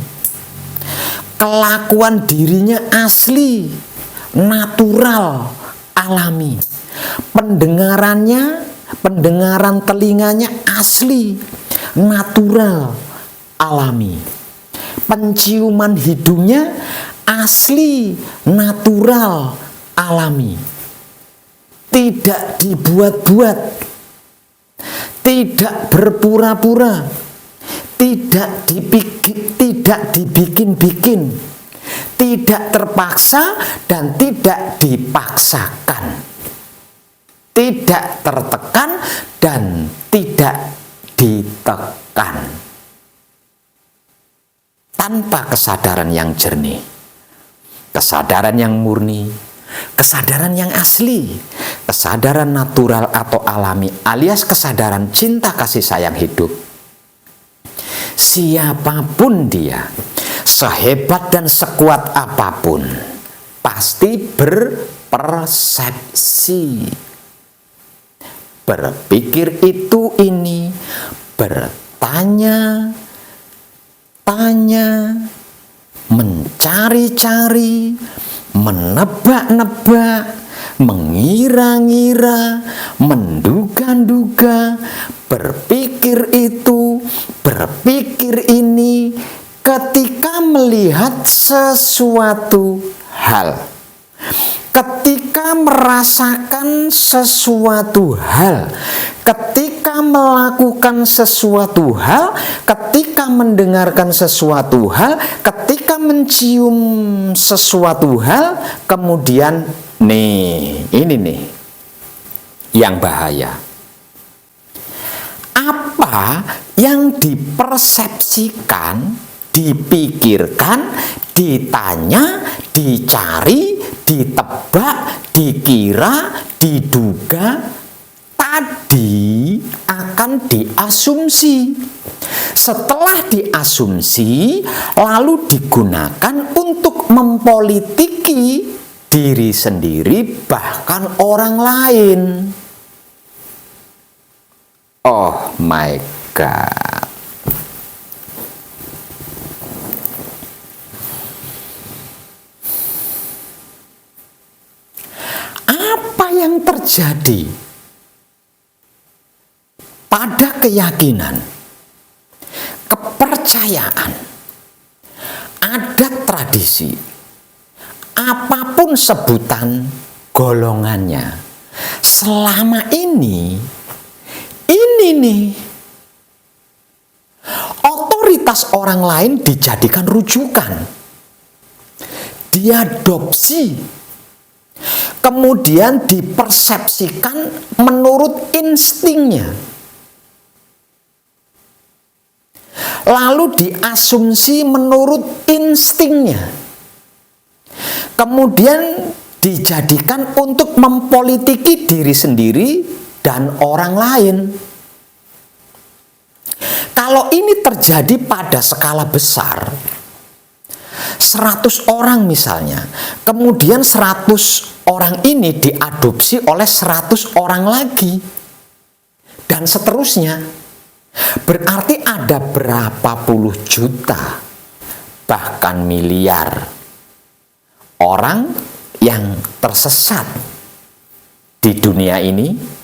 [SPEAKER 1] Kelakuan dirinya asli, natural, alami. Pendengaran telinganya asli, natural, alami. Penciuman hidungnya asli, natural, alami. Tidak dibuat-buat, tidak berpura-pura, tidak dibikin-bikin, tidak terpaksa dan tidak dipaksakan, tidak tertekan dan tidak ditekan. Tanpa kesadaran yang jernih, kesadaran yang murni, kesadaran yang asli, kesadaran natural atau alami alias kesadaran cinta kasih sayang hidup, siapapun dia, sehebat dan sekuat apapun, pasti berpersepsi, berpikir itu ini, bertanya, mencari-cari, menebak-nebak, mengira-ngira, menduga-duga, berpikir itu, berpikir ini, ketika melihat sesuatu hal, ketika merasakan sesuatu hal, ketika melakukan sesuatu hal, ketika mendengarkan sesuatu hal, ketika mencium sesuatu hal, kemudian ini nih yang bahaya. Apa yang dipersepsikan, dipikirkan, ditanya, dicari, ditebak, dikira, diduga, tadi akan diasumsi. Setelah diasumsi, lalu digunakan untuk mempolitiki diri sendiri, bahkan orang lain. Oh my God. Apa yang terjadi pada keyakinan, kepercayaan, adat tradisi, apapun sebutan golongannya, selama ini nih, otoritas orang lain dijadikan rujukan, diadopsi, kemudian dipersepsikan menurut instingnya, lalu diasumsi menurut instingnya, kemudian dijadikan untuk mempolitiki diri sendiri dan orang lain. Kalau ini terjadi pada skala besar, 100 orang misalnya, kemudian 100 orang ini diadopsi oleh 100 orang lagi, dan seterusnya, berarti ada berapa puluh juta, bahkan miliar orang yang tersesat di dunia ini.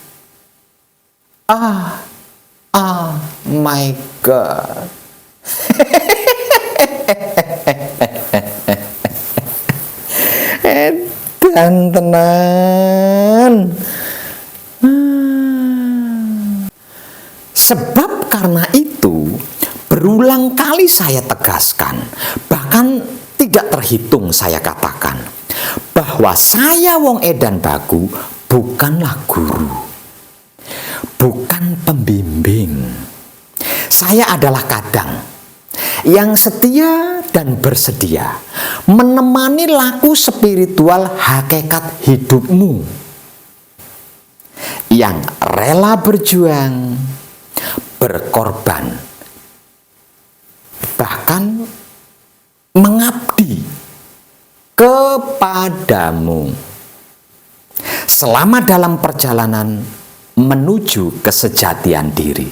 [SPEAKER 1] Oh my God. Dan tenan. Sebab karena itu, berulang kali saya tegaskan, bahkan tidak terhitung saya katakan, bahwa saya Wong Edan Bagu bukanlah guru, bukan pembimbing. Saya adalah kadang yang setia dan bersedia menemani laku spiritual hakikat hidupmu, yang rela berjuang, berkorban, mengabdi kepadamu selama dalam perjalanan menuju kesejatian diri.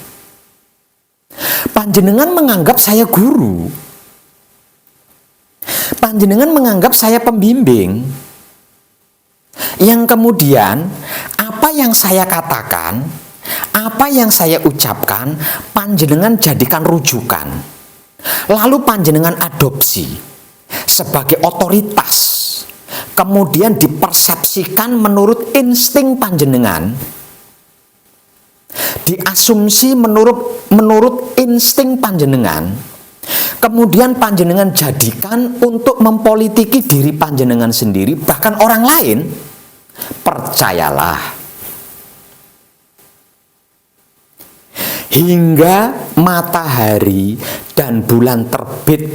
[SPEAKER 1] Panjenengan menganggap saya guru. Panjenengan menganggap saya pembimbing. Yang kemudian apa yang saya katakan, apa yang saya ucapkan, panjenengan jadikan rujukan. Lalu panjenengan adopsi sebagai otoritas. Kemudian dipersepsikan menurut insting panjenengan. Diasumsi menurut insting panjenengan. Kemudian panjenengan jadikan untuk mempolitiki diri panjenengan sendiri, bahkan orang lain. Percayalah, hingga matahari dan bulan terbit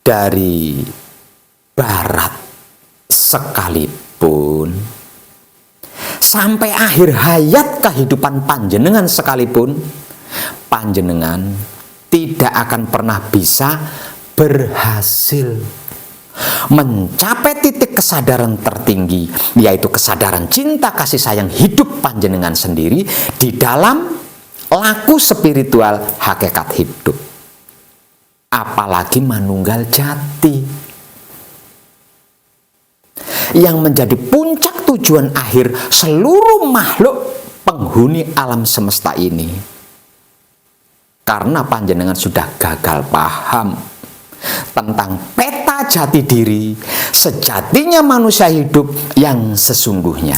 [SPEAKER 1] dari barat sekalipun, sampai akhir hayat kehidupan panjenengan sekalipun, panjenengan tidak akan pernah bisa berhasil mencapai titik kesadaran tertinggi, yaitu kesadaran cinta kasih sayang hidup panjenengan sendiri di dalam laku spiritual hakikat hidup. Apalagi manunggal jati yang menjadi puncak tujuan akhir seluruh makhluk penghuni alam semesta ini. Karena panjenengan sudah gagal paham tentang peta jati diri, sejatinya manusia hidup yang sesungguhnya,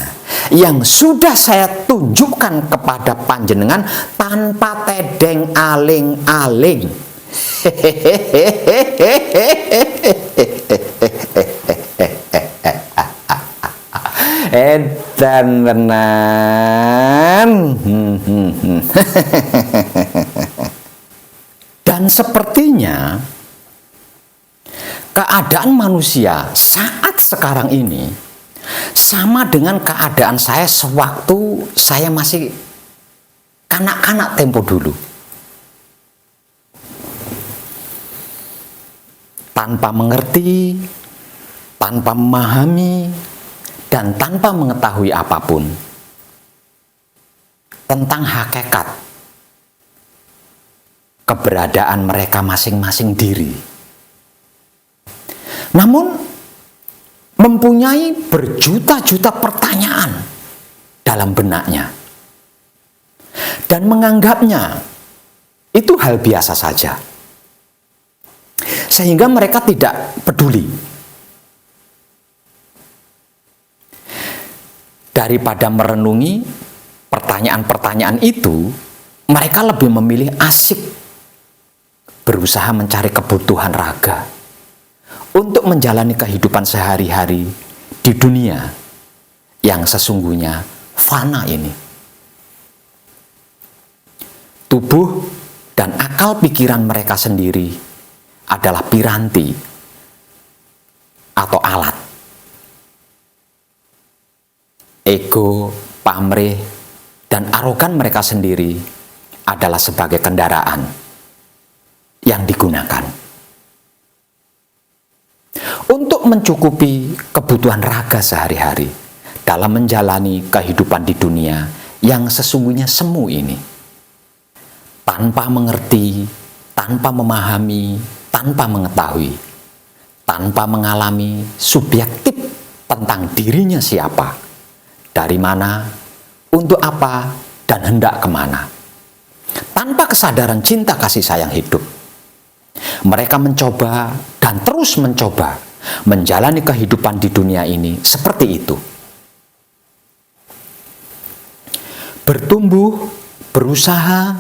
[SPEAKER 1] yang sudah saya tunjukkan kepada panjenengan tanpa tedeng aling-aling. Edan tenan. Dan sepertinya keadaan manusia saat sekarang ini sama dengan keadaan saya sewaktu saya masih kanak-kanak tempo dulu. Tanpa mengerti, tanpa memahami, dan tanpa mengetahui apapun tentang hakikat keberadaan mereka masing-masing diri. Namun mempunyai berjuta-juta pertanyaan dalam benaknya dan menganggapnya itu hal biasa saja, sehingga mereka tidak peduli. Daripada merenungi pertanyaan-pertanyaan itu, mereka lebih memilih asik berusaha mencari kebutuhan raga untuk menjalani kehidupan sehari-hari di dunia yang sesungguhnya fana ini. Tubuh dan akal pikiran mereka sendiri adalah piranti atau alat. Ego, pamrih, dan arogan mereka sendiri adalah sebagai kendaraan yang digunakan untuk mencukupi kebutuhan raga sehari-hari dalam menjalani kehidupan di dunia yang sesungguhnya semu ini. Tanpa mengerti, tanpa memahami, tanpa mengetahui, tanpa mengalami subjektif tentang dirinya siapa, dari mana, untuk apa, dan hendak kemana. Tanpa kesadaran cinta kasih sayang hidup, mereka mencoba dan terus mencoba menjalani kehidupan di dunia ini seperti itu. Bertumbuh, berusaha,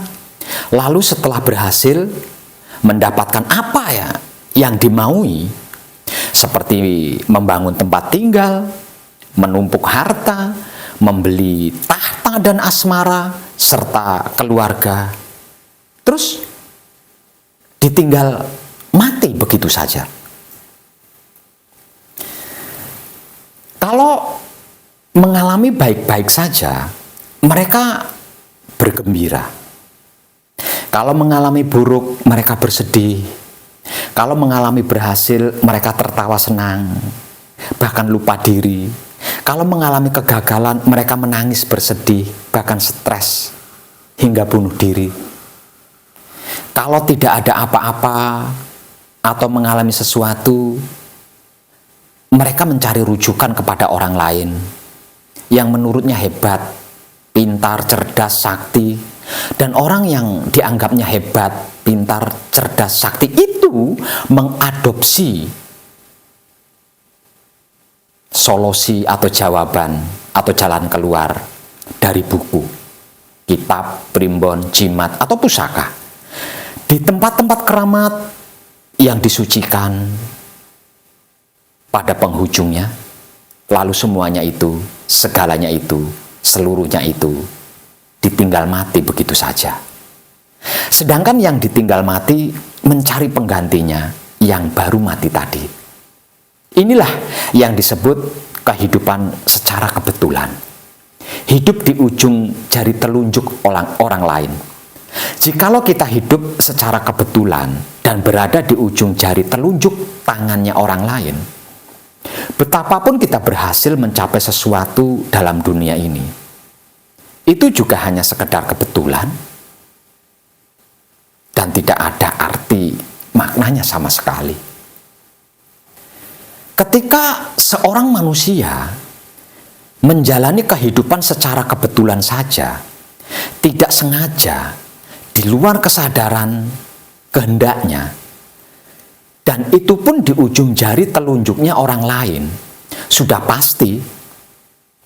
[SPEAKER 1] lalu setelah berhasil mendapatkan apa ya yang dimaui, seperti membangun tempat tinggal, menumpuk harta, membeli tahta dan asmara, serta keluarga. Terus ditinggal mati begitu saja. Kalau mengalami baik-baik saja, mereka bergembira. Kalau mengalami buruk, mereka bersedih. Kalau mengalami berhasil, mereka tertawa senang, bahkan lupa diri. Kalau mengalami kegagalan, mereka menangis bersedih, bahkan stres, hingga bunuh diri. Kalau tidak ada apa-apa atau mengalami sesuatu, mereka mencari rujukan kepada orang lain yang menurutnya hebat, pintar, cerdas, sakti. Dan orang yang dianggapnya hebat, pintar, cerdas, sakti itu mengadopsi solusi atau jawaban atau jalan keluar dari buku, kitab, primbon, jimat, atau pusaka. Di tempat-tempat keramat yang disucikan pada penghujungnya, lalu semuanya itu, segalanya itu, seluruhnya itu ditinggal mati begitu saja. Sedangkan yang ditinggal mati mencari penggantinya yang baru mati tadi. Inilah yang disebut kehidupan secara kebetulan. Hidup di ujung jari telunjuk orang lain. Jikalau kita hidup secara kebetulan dan berada di ujung jari telunjuk tangannya orang lain, betapapun kita berhasil mencapai sesuatu dalam dunia ini, itu juga hanya sekedar kebetulan dan tidak ada arti maknanya sama sekali. Ketika seorang manusia menjalani kehidupan secara kebetulan saja, tidak sengaja, di luar kesadaran kehendaknya, dan itu pun di ujung jari telunjuknya orang lain, sudah pasti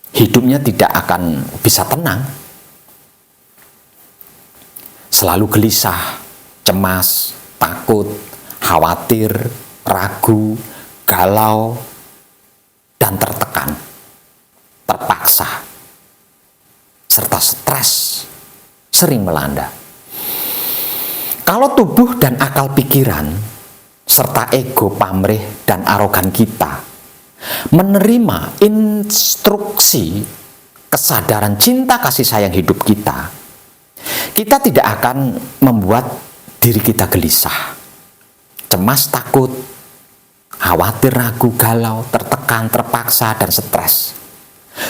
[SPEAKER 1] hidupnya tidak akan bisa tenang. Selalu gelisah, cemas, takut, khawatir, ragu, galau, dan tertekan, terpaksa, serta stres sering melanda. Kalau tubuh dan akal pikiran, serta ego, pamrih, dan arogan kita menerima instruksi kesadaran cinta kasih sayang hidup kita, kita tidak akan membuat diri kita gelisah, cemas, takut, khawatir, ragu, galau, tertekan, terpaksa, dan stres.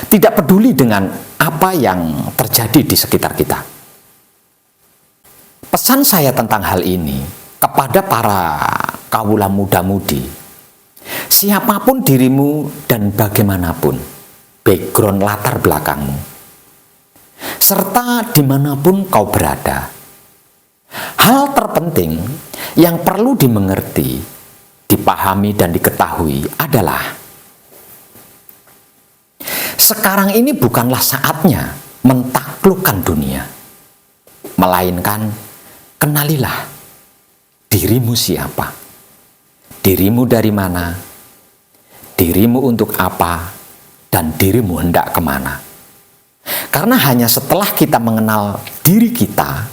[SPEAKER 1] Tidak peduli dengan apa yang terjadi di sekitar kita. Pesan saya tentang hal ini kepada para kawula muda-mudi, siapapun dirimu dan bagaimanapun background latar belakangmu, serta dimanapun kau berada, hal terpenting yang perlu dimengerti, dipahami, dan diketahui adalah sekarang ini bukanlah saatnya mentaklukkan dunia, melainkan kenalilah dirimu siapa, dirimu dari mana, dirimu untuk apa, dan dirimu hendak kemana. Karena hanya setelah kita mengenal diri kita,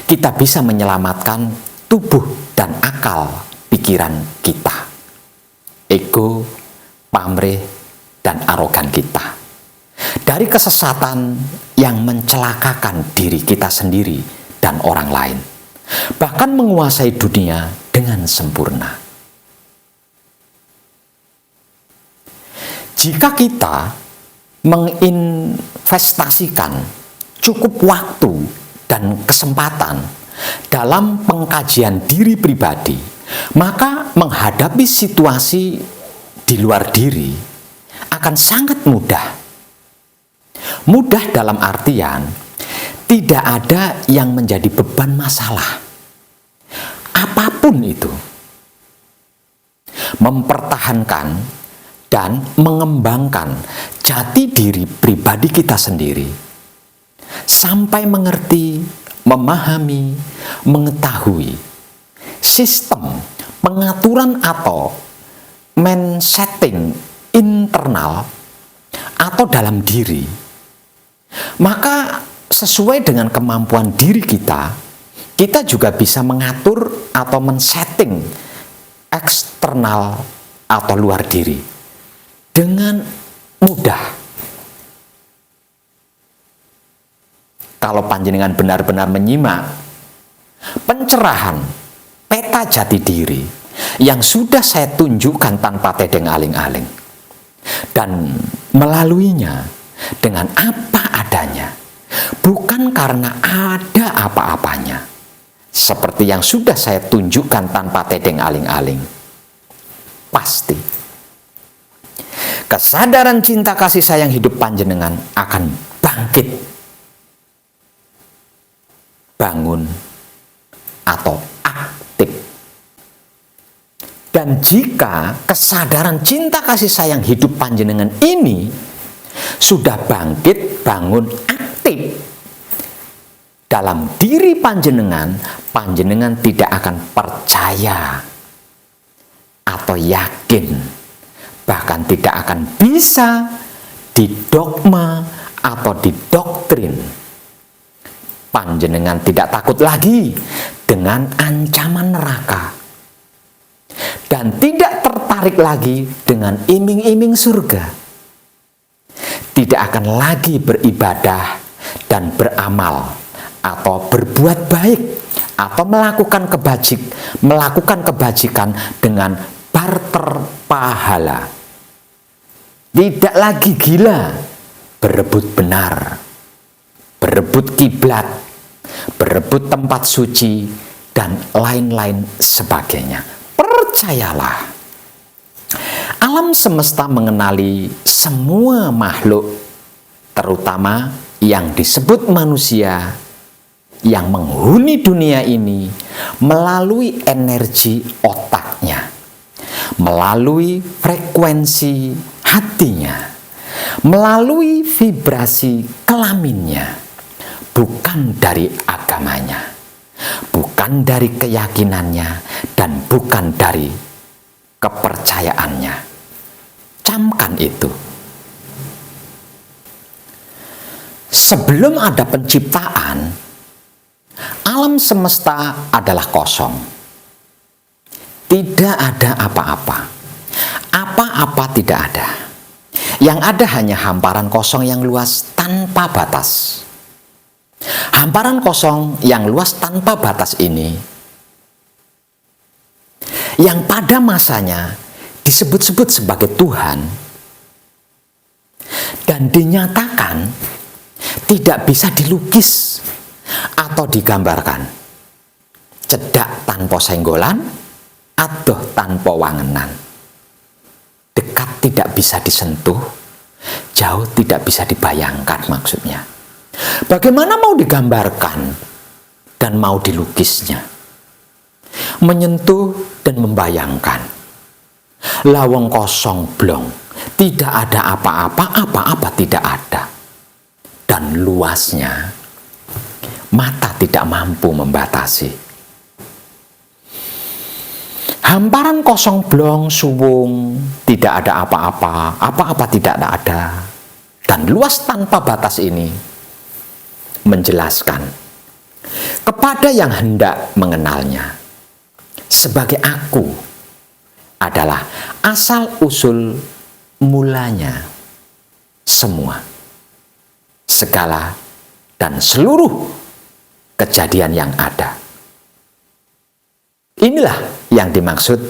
[SPEAKER 1] kita bisa menyelamatkan tubuh dan akal pikiran kita, ego, pamrih, dan arogan kita, dari kesesatan yang mencelakakan diri kita sendiri dan orang lain, bahkan menguasai dunia dengan sempurna. Jika kita menginvestasikan cukup waktu dan kesempatan dalam pengkajian diri pribadi, maka menghadapi situasi di luar diri akan sangat mudah. Mudah dalam artian tidak ada yang menjadi beban masalah. Apapun itu. Mempertahankan dan mengembangkan jati diri pribadi kita sendiri sampai mengerti, memahami, mengetahui sistem pengaturan atau setting internal atau dalam diri, maka sesuai dengan kemampuan diri kita, kita juga bisa mengatur atau men-setting eksternal atau luar diri dengan mudah. Kalau panjenengan benar-benar menyimak pencerahan peta jati diri yang sudah saya tunjukkan tanpa tedeng aling-aling, dan melaluinya dengan apa adanya, bukan karena ada apa-apanya, seperti yang sudah saya tunjukkan tanpa tedeng aling-aling. Pasti kesadaran cinta kasih sayang hidup panjenengan akan bangkit, bangun, atau aktif. Dan jika kesadaran cinta kasih sayang hidup panjenengan ini sudah bangkit, bangun, aktif dalam diri panjenengan, panjenengan tidak akan percaya atau yakin, bahkan tidak akan bisa didogma atau didoktrin. Panjenengan tidak takut lagi dengan ancaman neraka, dan tidak tertarik lagi dengan iming-iming surga. Tidak akan lagi beribadah dan beramal atau berbuat baik atau melakukan kebajikan dengan barter pahala. Tidak lagi gila berebut benar, berebut kiblat, berebut tempat suci, dan lain-lain sebagainya. Percayalah, alam semesta mengenali semua makhluk, terutama yang disebut manusia, yang menghuni dunia ini melalui energi otaknya, melalui frekuensi hatinya, melalui vibrasi kelaminnya, bukan dari agamanya, bukan dari keyakinannya, dan bukan dari kepercayaannya. Camkan itu. Sebelum ada penciptaan, alam semesta adalah kosong. Tidak ada apa-apa. Apa-apa tidak ada. Yang ada hanya hamparan kosong yang luas tanpa batas. Hamparan kosong yang luas tanpa batas ini, yang pada masanya disebut-sebut sebagai Tuhan, dan dinyatakan tidak bisa dilukis atau digambarkan, cedak tanpa senggolan, adoh tanpa wangenan, dekat tidak bisa disentuh, jauh tidak bisa dibayangkan maksudnya. Bagaimana mau digambarkan dan mau dilukisnya? Menyentuh dan membayangkan. Lawang kosong blong, tidak ada apa-apa, apa-apa tidak ada. Dan luasnya, mata tidak mampu membatasi. Hamparan kosong blong, suwung, tidak ada apa-apa, apa-apa tidak ada. Dan luas tanpa batas ini menjelaskan kepada yang hendak mengenalnya sebagai aku adalah asal-usul mulanya semua, segala dan seluruh kejadian yang ada. Inilah yang dimaksud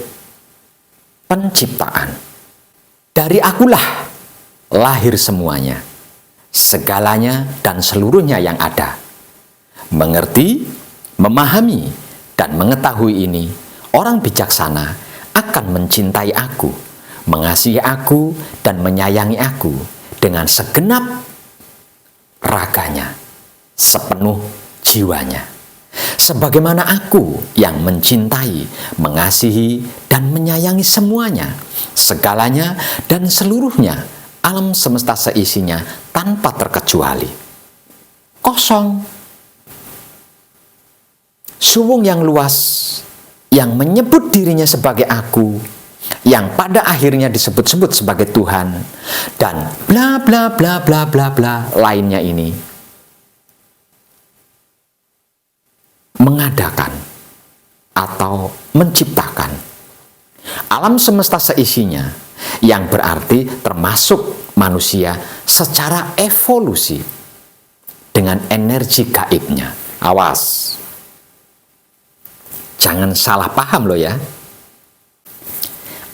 [SPEAKER 1] penciptaan. Dari akulah lahir semuanya, segalanya dan seluruhnya yang ada. Mengerti, memahami, dan mengetahui ini, orang bijaksana akan mencintai aku, mengasihi aku, dan menyayangi aku dengan segenap raganya, sepenuh jiwanya. Sebagaimana aku yang mencintai, mengasihi, dan menyayangi semuanya, segalanya, dan seluruhnya, alam semesta seisinya tanpa terkecuali. Kosong. Suwung yang luas, yang menyebut dirinya sebagai aku, yang pada akhirnya disebut-sebut sebagai Tuhan, dan bla bla bla bla bla bla lainnya ini, mengadakan atau menciptakan alam semesta seisinya, yang berarti termasuk manusia secara evolusi dengan energi gaibnya. Awas, Jangan salah paham loh ya.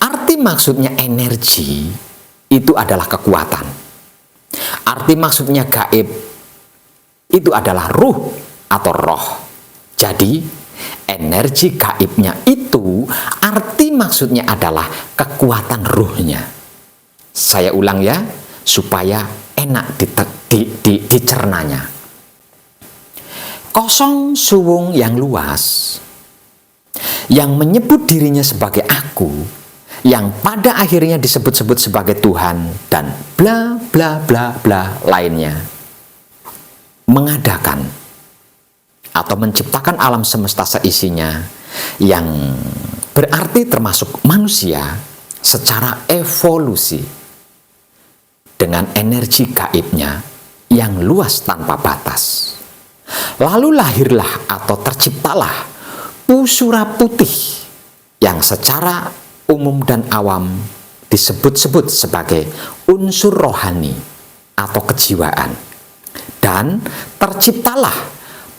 [SPEAKER 1] Arti maksudnya energi itu adalah kekuatan. Arti maksudnya gaib itu adalah ruh atau roh. Jadi energi gaibnya itu arti maksudnya adalah kekuatan ruhnya. Saya ulang ya supaya enak dicernanya. Kosong suwung yang luas yang menyebut dirinya sebagai aku, yang pada akhirnya disebut-sebut sebagai Tuhan dan bla bla bla bla lainnya, mengadakan atau menciptakan alam semesta seisinya, yang berarti termasuk manusia secara evolusi dengan energi gaibnya yang luas tanpa batas. Lalu lahirlah atau terciptalah pusura putih yang secara umum dan awam disebut-sebut sebagai unsur rohani atau kejiwaan. Dan terciptalah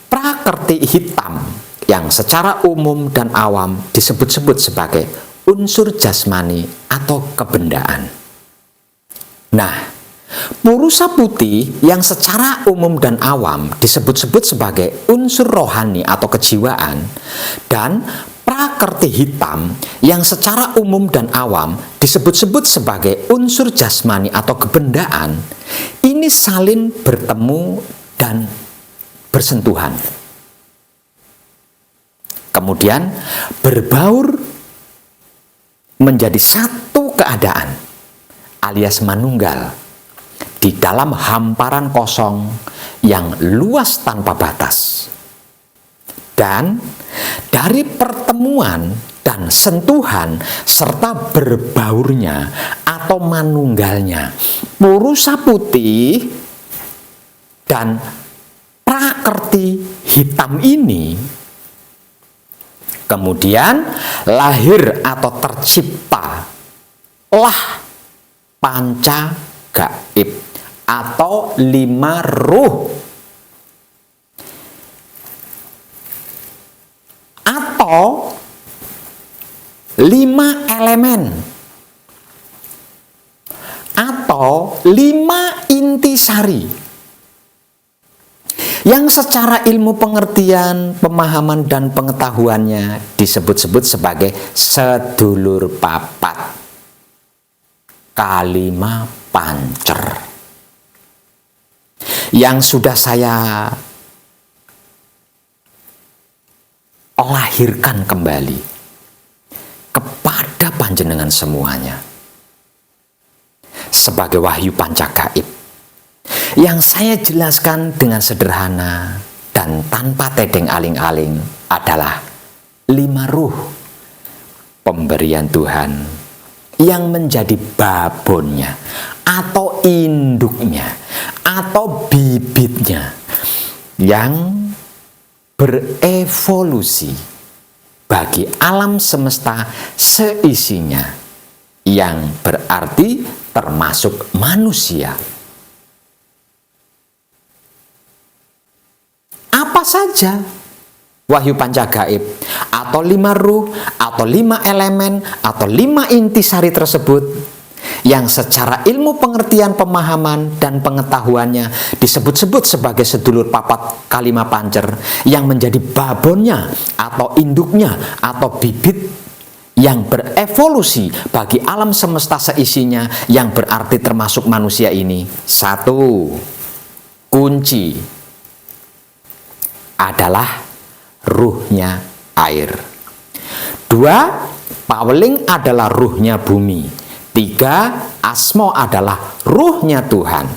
[SPEAKER 1] prakerti hitam yang secara umum dan awam disebut-sebut sebagai unsur jasmani atau kebendaan. Nah, purusa putih yang secara umum dan awam disebut-sebut sebagai unsur rohani atau kejiwaan, dan prakerti hitam yang secara umum dan awam disebut-sebut sebagai unsur jasmani atau kebendaan, ini saling bertemu dan bersentuhan. Kemudian berbaur menjadi satu keadaan alias manunggal di dalam hamparan kosong yang luas tanpa batas. Dan dari pertemuan dan sentuhan serta berbaurnya atau manunggalnya purusa putih dan prakerti hitam ini, kemudian lahir atau terciptalah panca gaib atau 5 ruh atau 5 elemen atau 5 intisari yang secara ilmu pengertian, pemahaman dan pengetahuannya disebut-sebut sebagai sedulur papat, kalima pancer, yang sudah saya lahirkan kembali kepada panjenengan semuanya sebagai wahyu panca gaib yang saya jelaskan dengan sederhana dan tanpa tedeng aling-aling adalah 5 ruh pemberian Tuhan yang menjadi babonnya atau induknya atau bibitnya yang berevolusi bagi alam semesta seisinya, yang berarti termasuk manusia. Apa saja wahyu panca gaib atau 5 ruh atau 5 elemen atau 5 intisari tersebut yang secara ilmu pengertian, pemahaman dan pengetahuannya disebut-sebut sebagai sedulur papat kalima pancer yang menjadi babonnya atau induknya atau bibit yang berevolusi bagi alam semesta seisinya, yang berarti termasuk manusia ini. 1. Kunci adalah ruhnya air. 2. Paweling adalah ruhnya bumi. 3. Asmo adalah ruhnya Tuhan,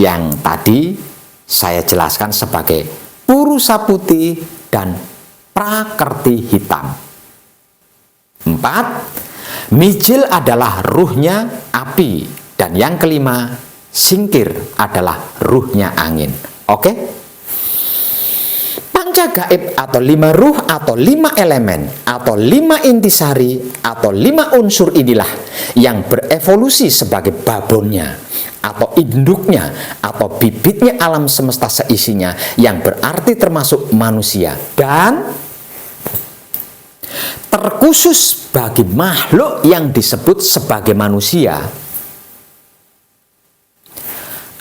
[SPEAKER 1] yang tadi saya jelaskan sebagai purusa putih dan prakerti hitam. 4. Mijil adalah ruhnya api. Dan yang kelima, singkir adalah ruhnya angin. Oke? Panca gaib atau 5 ruh atau 5 elemen atau 5 intisari atau 5 unsur inilah yang berevolusi sebagai babonnya atau induknya atau bibitnya alam semesta seisinya, yang berarti termasuk manusia. Dan terkhusus bagi makhluk yang disebut sebagai manusia,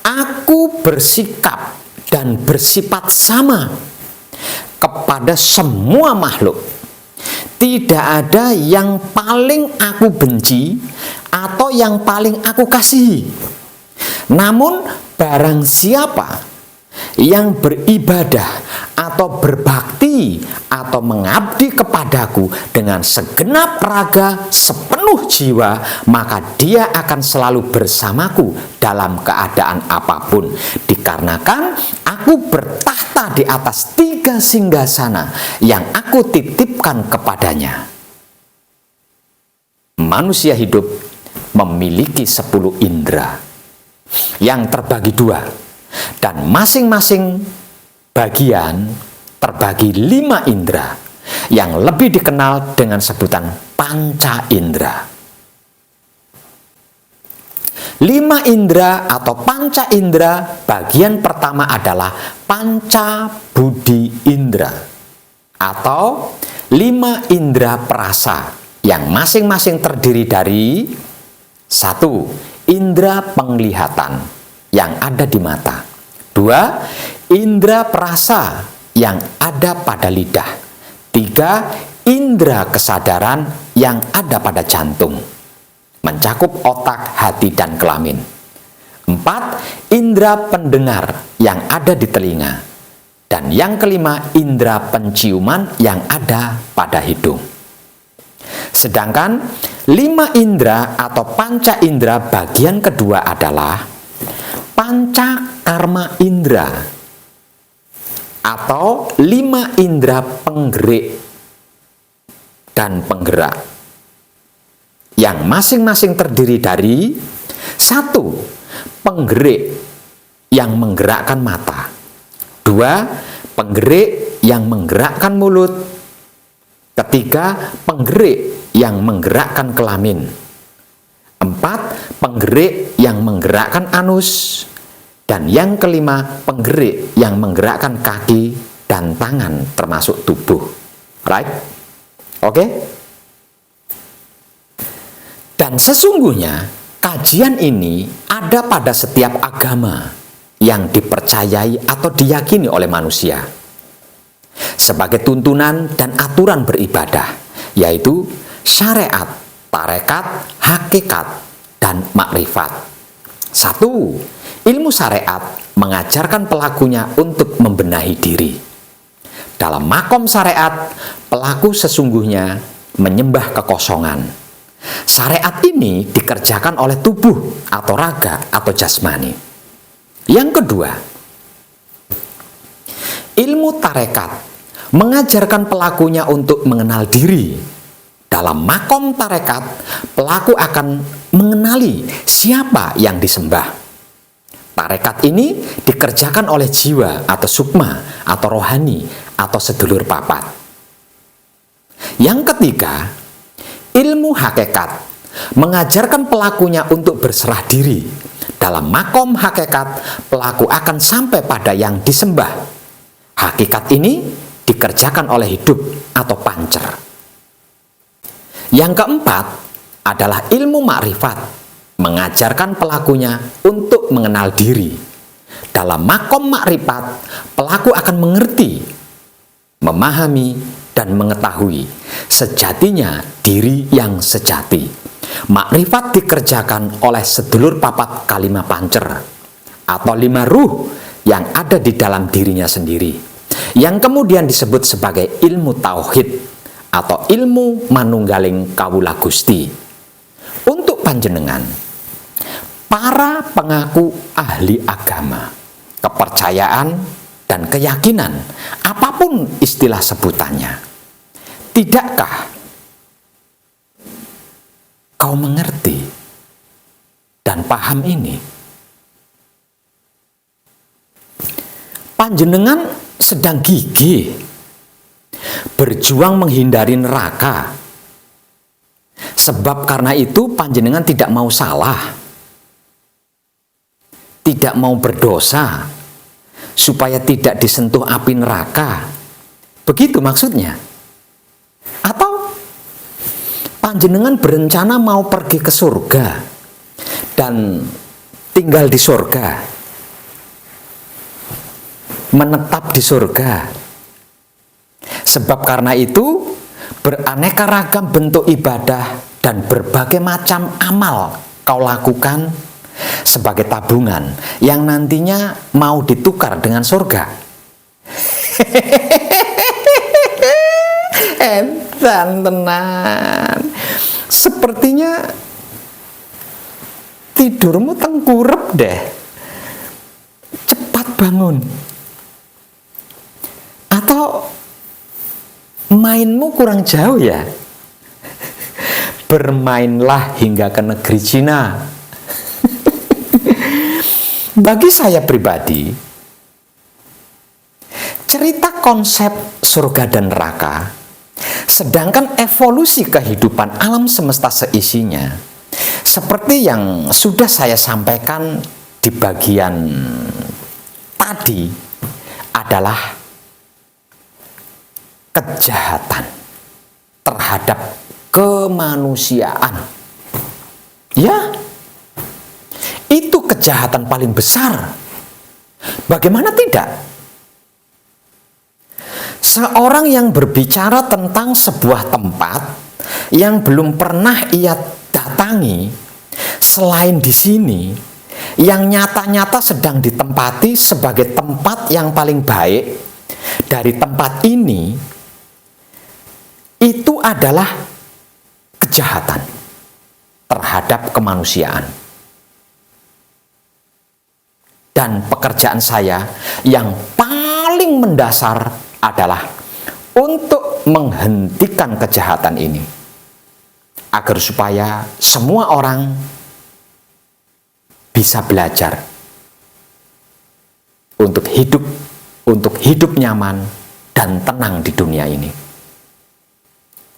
[SPEAKER 1] aku bersikap dan bersifat sama kepada semua makhluk. Tidak ada yang paling aku benci atau yang paling aku kasihi. Namun barang siapa yang beribadah atau berbakti atau mengabdi kepadaku dengan segenap raga, sepenuh jiwa, maka dia akan selalu bersamaku dalam keadaan apapun. Dikarenakan aku bertahta di atas 3 singgasana yang aku titipkan kepadanya. Manusia hidup memiliki 10 indera yang terbagi 2. Dan masing-masing bagian terbagi 5 indera yang lebih dikenal dengan sebutan panca indera. 5 indera atau panca indera, bagian pertama adalah panca budi indera atau 5 indera perasa yang masing-masing terdiri dari 1. Indera penglihatan yang ada di mata. 2. Indera perasa yang ada pada lidah. 3. Indera kesadaran yang ada pada jantung, mencakup otak, hati, dan kelamin. 4. Indera pendengar yang ada di telinga. Dan yang kelima, indera penciuman yang ada pada hidung. Sedangkan 5 indera atau panca indera bagian kedua adalah panca karma indera atau 5 indera penggerik dan penggerak yang masing-masing terdiri dari 1. Penggerik yang menggerakkan mata. 2. Penggerik yang menggerakkan mulut. 3. Penggerik yang menggerakkan kelamin. 4. Penggerik yang menggerakkan anus. Dan yang kelima, penggerik yang menggerakkan kaki dan tangan termasuk tubuh. Right? Oke? Dan sesungguhnya kajian ini ada pada setiap agama yang dipercayai atau diyakini oleh manusia sebagai tuntunan dan aturan beribadah, yaitu syariat, tarekat, hakikat, dan makrifat. 1. Ilmu syariat mengajarkan pelakunya untuk membenahi diri. Dalam makom syariat, pelaku sesungguhnya menyembah kekosongan. Syariat ini dikerjakan oleh tubuh atau raga atau jasmani. Yang kedua, ilmu tarekat mengajarkan pelakunya untuk mengenal diri. Dalam makom tarekat, pelaku akan mengenali siapa yang disembah. Tarekat ini dikerjakan oleh jiwa atau sukma atau rohani atau sedulur papat. Yang ketiga, ilmu hakikat mengajarkan pelakunya untuk berserah diri. Dalam makom hakikat, pelaku akan sampai pada yang disembah. Hakikat ini dikerjakan oleh hidup atau pancer. Yang keempat adalah ilmu makrifat, mengajarkan pelakunya untuk mengenal diri. Dalam makom makrifat, pelaku akan mengerti, memahami, dan mengetahui sejatinya diri yang sejati. Makrifat dikerjakan oleh sedulur papat kalima pancer atau 5 ruh yang ada di dalam dirinya sendiri, yang kemudian disebut sebagai ilmu tauhid atau ilmu manunggaling kawula Gusti. Untuk panjenengan, para pengaku ahli agama, kepercayaan, dan keyakinan, apapun istilah sebutannya, tidakkah kau mengerti dan paham ini? Panjenengan sedang gigih berjuang menghindari neraka. Sebab karena itu panjenengan tidak mau salah, tidak mau berdosa, supaya tidak disentuh api neraka. Begitu maksudnya? Atau panjenengan berencana mau pergi ke surga dan tinggal di surga, menetap di surga. Sebab karena itu beraneka ragam bentuk ibadah dan berbagai macam amal kau lakukan sebagai tabungan yang nantinya mau ditukar dengan surga. Edan tenan. Sepertinya tidurmu tengkurep deh. Cepat bangun. Atau mainmu kurang jauh ya? Bermainlah hingga ke negeri Cina. Bagi saya pribadi, cerita konsep surga dan neraka, sedangkan evolusi kehidupan alam semesta seisinya, seperti yang sudah saya sampaikan di bagian tadi, adalah kejahatan terhadap kemanusiaan. Ya, itu kejahatan paling besar. Bagaimana tidak? Seorang yang berbicara tentang sebuah tempat yang belum pernah ia datangi selain di sini, yang nyata-nyata sedang ditempati sebagai tempat yang paling baik dari tempat ini, itu adalah kejahatan terhadap kemanusiaan. Dan pekerjaan saya yang paling mendasar adalah untuk menghentikan kejahatan ini, agar supaya semua orang bisa belajar untuk hidup nyaman dan tenang di dunia ini.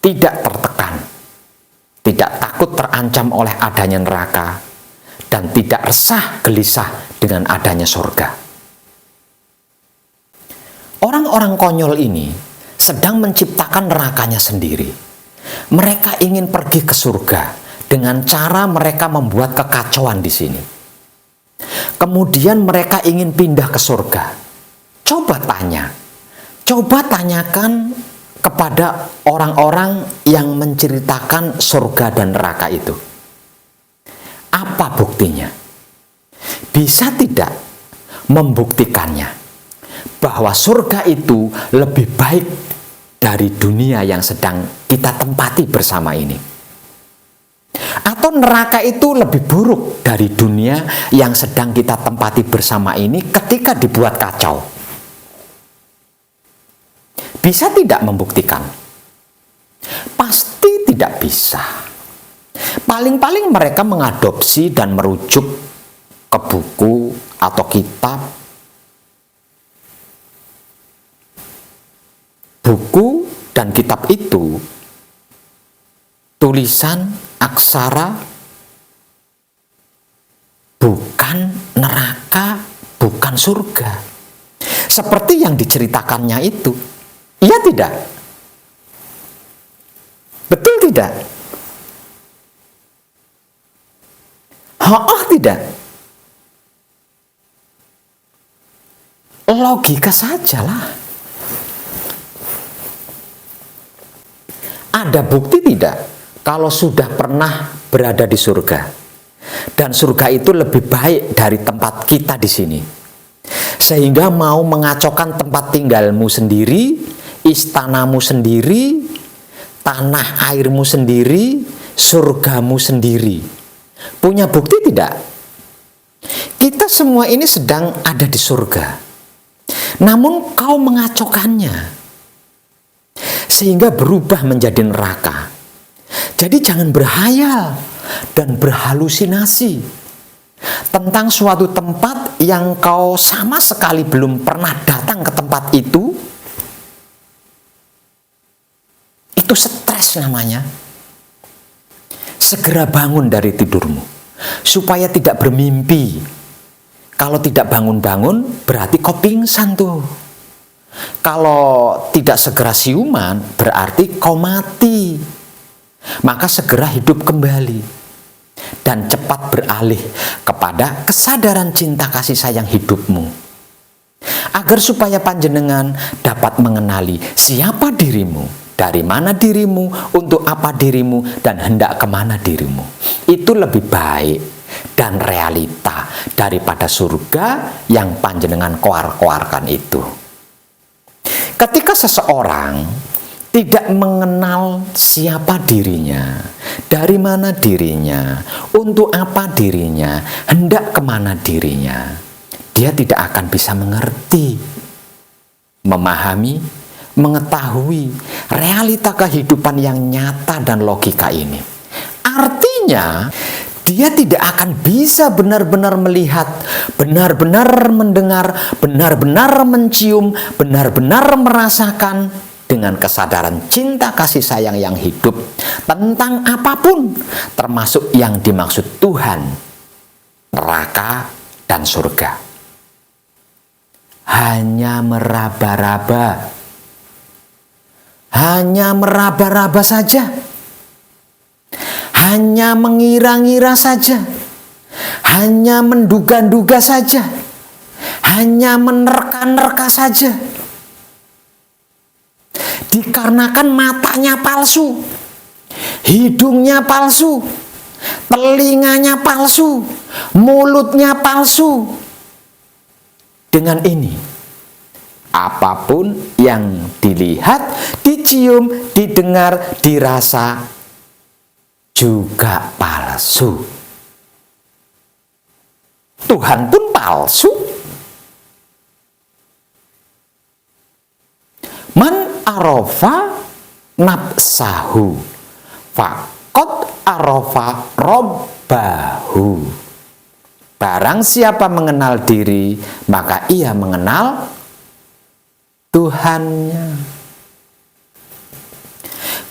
[SPEAKER 1] Tidak tertekan, tidak takut terancam oleh adanya neraka, dan tidak resah gelisah dengan adanya surga. Orang-orang konyol ini sedang menciptakan nerakanya sendiri. Mereka ingin pergi ke surga dengan cara mereka membuat kekacauan di sini. Kemudian mereka ingin pindah ke surga. Coba tanyakan kepada orang-orang yang menceritakan surga dan neraka itu. Apa buktinya? Bisa tidak membuktikannya bahwa surga itu lebih baik dari dunia yang sedang kita tempati bersama ini? Atau neraka itu lebih buruk dari dunia yang sedang kita tempati bersama ini ketika dibuat kacau? Bisa tidak membuktikan? Pasti tidak bisa. Paling-paling mereka mengadopsi dan merujuk ke buku atau kitab. Buku dan kitab itu tulisan aksara, bukan neraka, bukan surga. Seperti yang diceritakannya itu. Iya tidak? Betul tidak? Tidak. Logika sajalah. Ada bukti tidak kalau sudah pernah berada di surga dan surga itu lebih baik dari tempat kita di sini, sehingga mau mengacaukan tempat tinggalmu sendiri, istanamu sendiri, tanah airmu sendiri, surgamu sendiri? Punya bukti tidak? Kita semua ini sedang ada di surga, namun kau mengacaukannya sehingga berubah menjadi neraka. Jadi jangan berhayal dan berhalusinasi tentang suatu tempat yang kau sama sekali belum pernah datang ke tempat itu. Itu stres namanya. Segera bangun dari tidurmu supaya tidak bermimpi. Kalau tidak bangun-bangun berarti kau pingsan tuh. Kalau tidak segera siuman berarti kau mati. maka segera hidup kembali dan cepat beralih kepada kesadaran cinta kasih sayang hidupmu, agar supaya panjenengan dapat mengenali siapa dirimu, dari mana dirimu, untuk apa dirimu, dan hendak kemana dirimu. Itu lebih baik dan realita daripada surga yang panjenengan koar-koarkan itu. Ketika seseorang tidak mengenal siapa dirinya, dari mana dirinya, untuk apa dirinya, hendak kemana dirinya, dia tidak akan bisa mengerti, memahami, mengetahui realita kehidupan yang nyata dan logika ini. Artinya, dia tidak akan bisa benar-benar melihat, benar-benar mendengar, benar-benar mencium, benar-benar merasakan dengan kesadaran cinta kasih sayang yang hidup tentang apapun, termasuk yang dimaksud Tuhan, neraka, dan surga. Hanya meraba-raba, hanya meraba-raba saja, hanya mengira-ngira saja, hanya menduga-duga saja, hanya menerka-nerka saja. Dikarenakan matanya palsu, hidungnya palsu, telinganya palsu, mulutnya palsu. Dengan ini, apapun yang dilihat, dicium, didengar, dirasa juga palsu. Tuhan pun palsu. Man arofa nafsahu faqad arofa robbahu. Barang siapa mengenal diri, maka ia mengenal Tuhannya.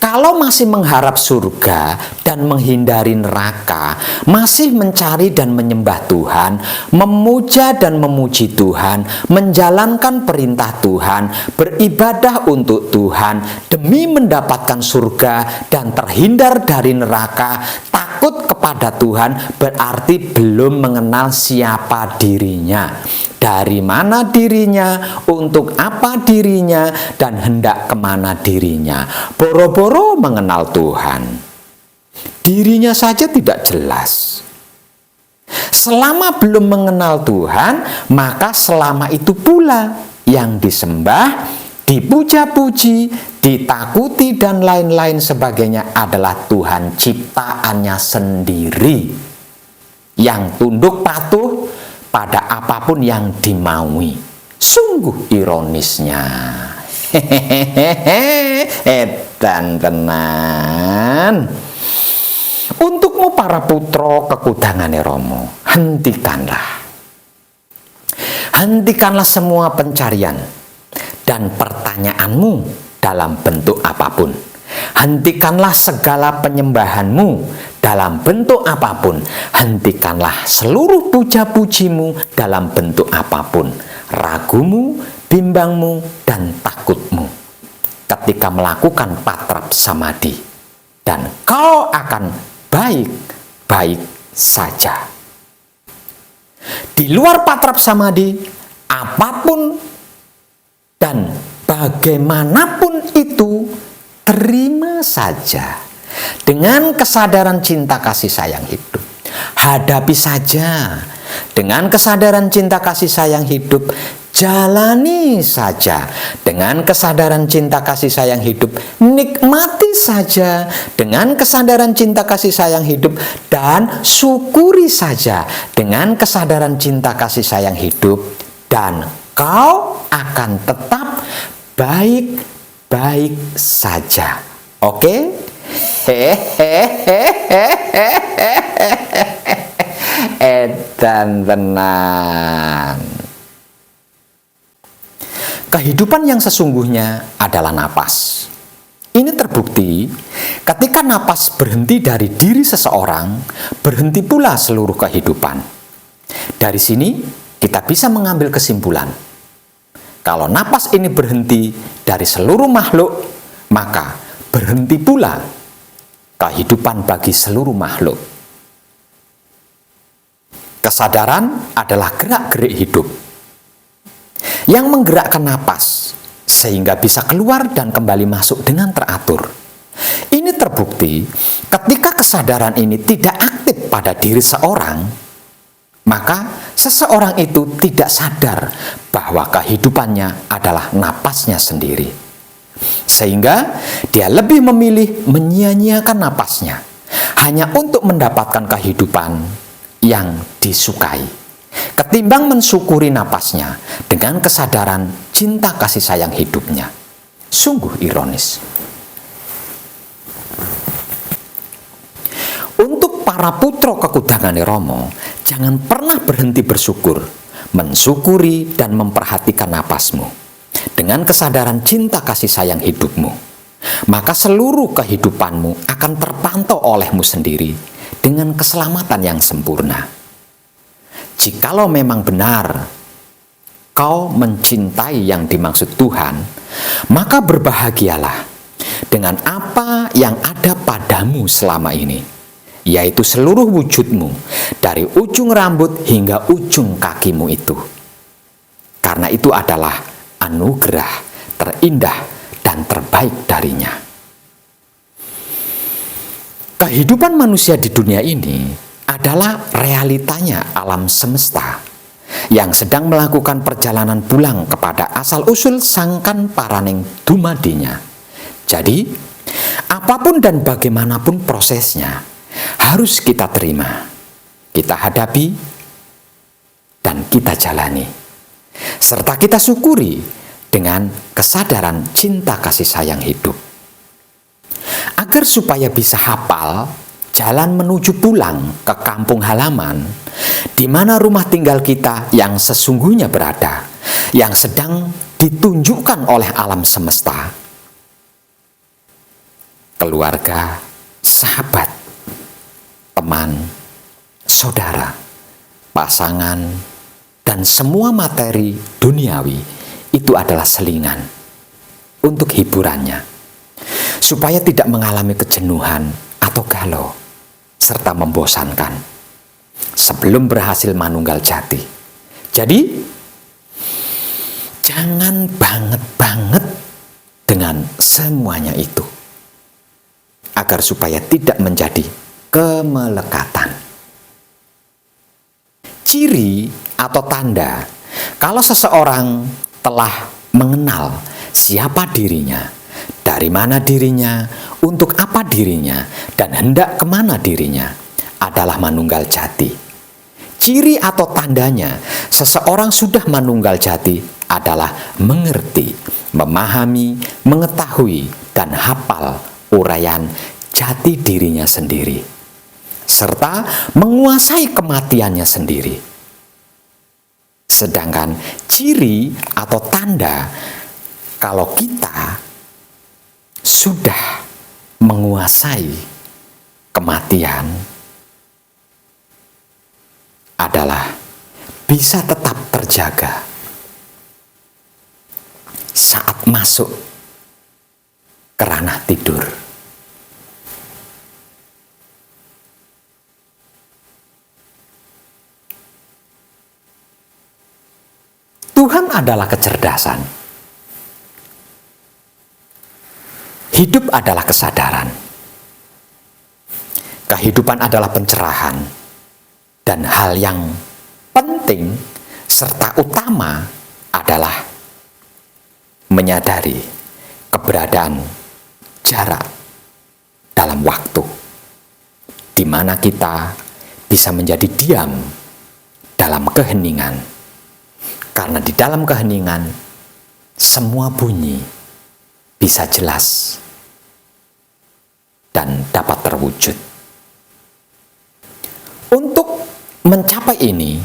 [SPEAKER 1] Kalau masih mengharap surga dan menghindari neraka, masih mencari dan menyembah Tuhan, memuja dan memuji Tuhan, menjalankan perintah Tuhan, beribadah untuk Tuhan demi mendapatkan surga dan terhindar dari neraka, takut kepada Tuhan, berarti belum mengenal siapa dirinya, dari mana dirinya, untuk apa dirinya, dan hendak kemana dirinya. Boro-boro mengenal Tuhan, dirinya saja tidak jelas. Selama belum mengenal Tuhan, maka selama itu pula yang disembah, dipuja-puji, ditakuti, dan lain-lain sebagainya adalah Tuhan ciptaannya sendiri, yang tunduk patuh pada apapun yang dimaui. Sungguh ironisnya. Edan tenan. Untukmu para putra kekudangane Rama, hentikanlah semua pencarian dan pertanyaanmu dalam bentuk apapun. Hentikanlah segala penyembahanmu dalam bentuk apapun. Hentikanlah seluruh puja-pujimu dalam bentuk apapun. Ragumu, bimbangmu, dan takutmu ketika melakukan patrap samadhi, dan kau akan baik-baik saja. Di luar patrap samadhi, apapun dan bagaimanapun itu, terima saja dengan kesadaran cinta kasih sayang hidup. Hadapi saja dengan kesadaran cinta kasih sayang hidup. Jalani saja dengan kesadaran cinta kasih sayang hidup. Nikmati saja dengan kesadaran cinta kasih sayang hidup. Dan syukuri saja dengan kesadaran cinta kasih sayang hidup. Dan kau akan tetap baik-baik saja. Oke? Edan tenan. Kehidupan yang sesungguhnya adalah napas. Ini terbukti ketika napas berhenti dari diri seseorang, berhenti pula seluruh kehidupan. Dari sini kita bisa mengambil kesimpulan, kalau napas ini berhenti dari seluruh makhluk, maka berhenti pula kehidupan bagi seluruh makhluk. Kesadaran adalah gerak-gerik hidup yang menggerakkan napas sehingga bisa keluar dan kembali masuk dengan teratur. Ini terbukti ketika kesadaran ini tidak aktif pada diri seorang, maka seseorang itu tidak sadar bahwa kehidupannya adalah napasnya sendiri. Sehingga dia lebih memilih menyia-nyiakan napasnya hanya untuk mendapatkan kehidupan yang disukai, ketimbang mensyukuri napasnya dengan kesadaran cinta kasih sayang hidupnya. Sungguh ironis. Untuk para putra kekudangane Rama, jangan pernah berhenti bersyukur, mensyukuri dan memperhatikan napasmu. Dengan kesadaran cinta kasih sayang hidupmu, maka seluruh kehidupanmu akan terpantau olehmu sendiri dengan keselamatan yang sempurna. Jikalau memang benar kau mencintai yang dimaksud Tuhan, maka berbahagialah dengan apa yang ada padamu selama ini, yaitu seluruh wujudmu dari ujung rambut hingga ujung kakimu itu. Karena itu adalah anugerah terindah dan terbaik darinya. Kehidupan manusia di dunia ini adalah realitanya alam semesta yang sedang melakukan perjalanan pulang kepada asal-usul sangkan paraning dumadinya. Jadi, apapun dan bagaimanapun prosesnya harus kita terima, kita hadapi, dan kita jalani, serta kita syukuri dengan kesadaran cinta kasih sayang hidup. Agar supaya bisa hafal jalan menuju pulang ke kampung halaman, di mana rumah tinggal kita yang sesungguhnya berada, yang sedang ditunjukkan oleh alam semesta. Keluarga, sahabat, teman, saudara, pasangan, dan semua materi duniawi itu adalah selingan untuk hiburannya, supaya tidak mengalami kejenuhan atau galau serta membosankan sebelum berhasil manunggal jati. Jadi jangan banget-banget dengan semuanya itu, agar supaya tidak menjadi kemelekatan. Ciri atau tanda kalau seseorang telah mengenal siapa dirinya, dari mana dirinya, untuk apa dirinya, dan hendak kemana dirinya, adalah manunggal jati. Ciri atau tandanya seseorang sudah manunggal jati adalah mengerti, memahami, mengetahui, dan hafal uraian jati dirinya sendiri, serta menguasai kematiannya sendiri. Sedangkan ciri atau tanda kalau kita sudah menguasai kematian adalah bisa tetap terjaga saat masuk ke ranah tidur. Tuhan adalah kecerdasan. Hidup adalah kesadaran. Kehidupan adalah pencerahan. Dan hal yang penting serta utama adalah menyadari keberadaan jarak dalam waktu, di mana kita bisa menjadi diam dalam keheningan. Karena di dalam keheningan, semua bunyi bisa jelas dan dapat terwujud. Untuk mencapai ini,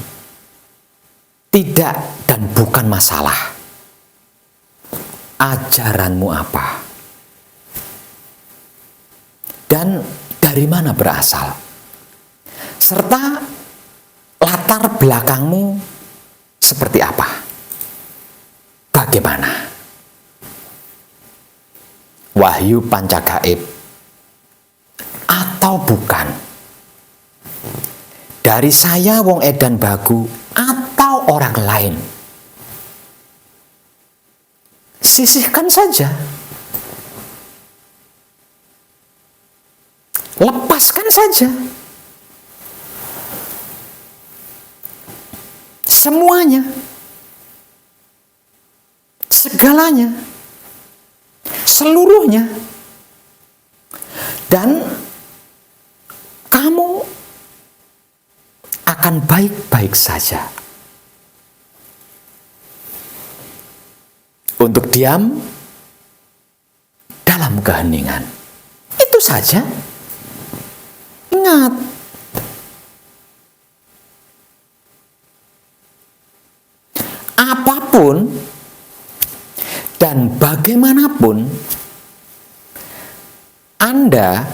[SPEAKER 1] tidak dan bukan masalah ajaranmu apa dan dari mana berasal, serta latar belakangmu seperti apa, bagaimana. Wahyu Pancagaib atau bukan, dari saya wong edan bagu atau orang lain, sisihkan saja, lepaskan saja semuanya, segalanya, seluruhnya, dan kamu akan baik-baik saja. Untuk diam dalam keheningan, itu saja. Ingat, apapun dan bagaimanapun, Anda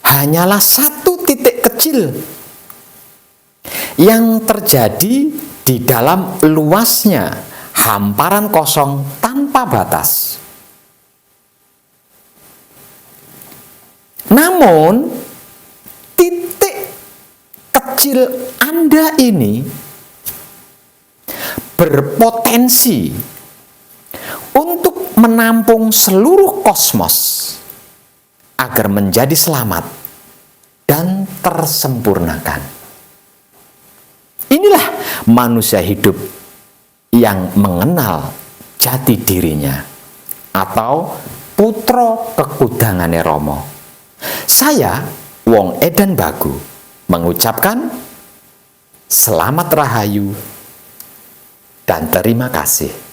[SPEAKER 1] hanyalah satu titik kecil yang terjadi di dalam luasnya hamparan kosong tanpa batas. Namun, titik kecil Anda ini berpotensi untuk menampung seluruh kosmos agar menjadi selamat dan tersempurnakan. Inilah manusia hidup yang mengenal jati dirinya, atau putra kekudangane Rama. Saya, wong edan bagu, mengucapkan selamat rahayu dan terima kasih.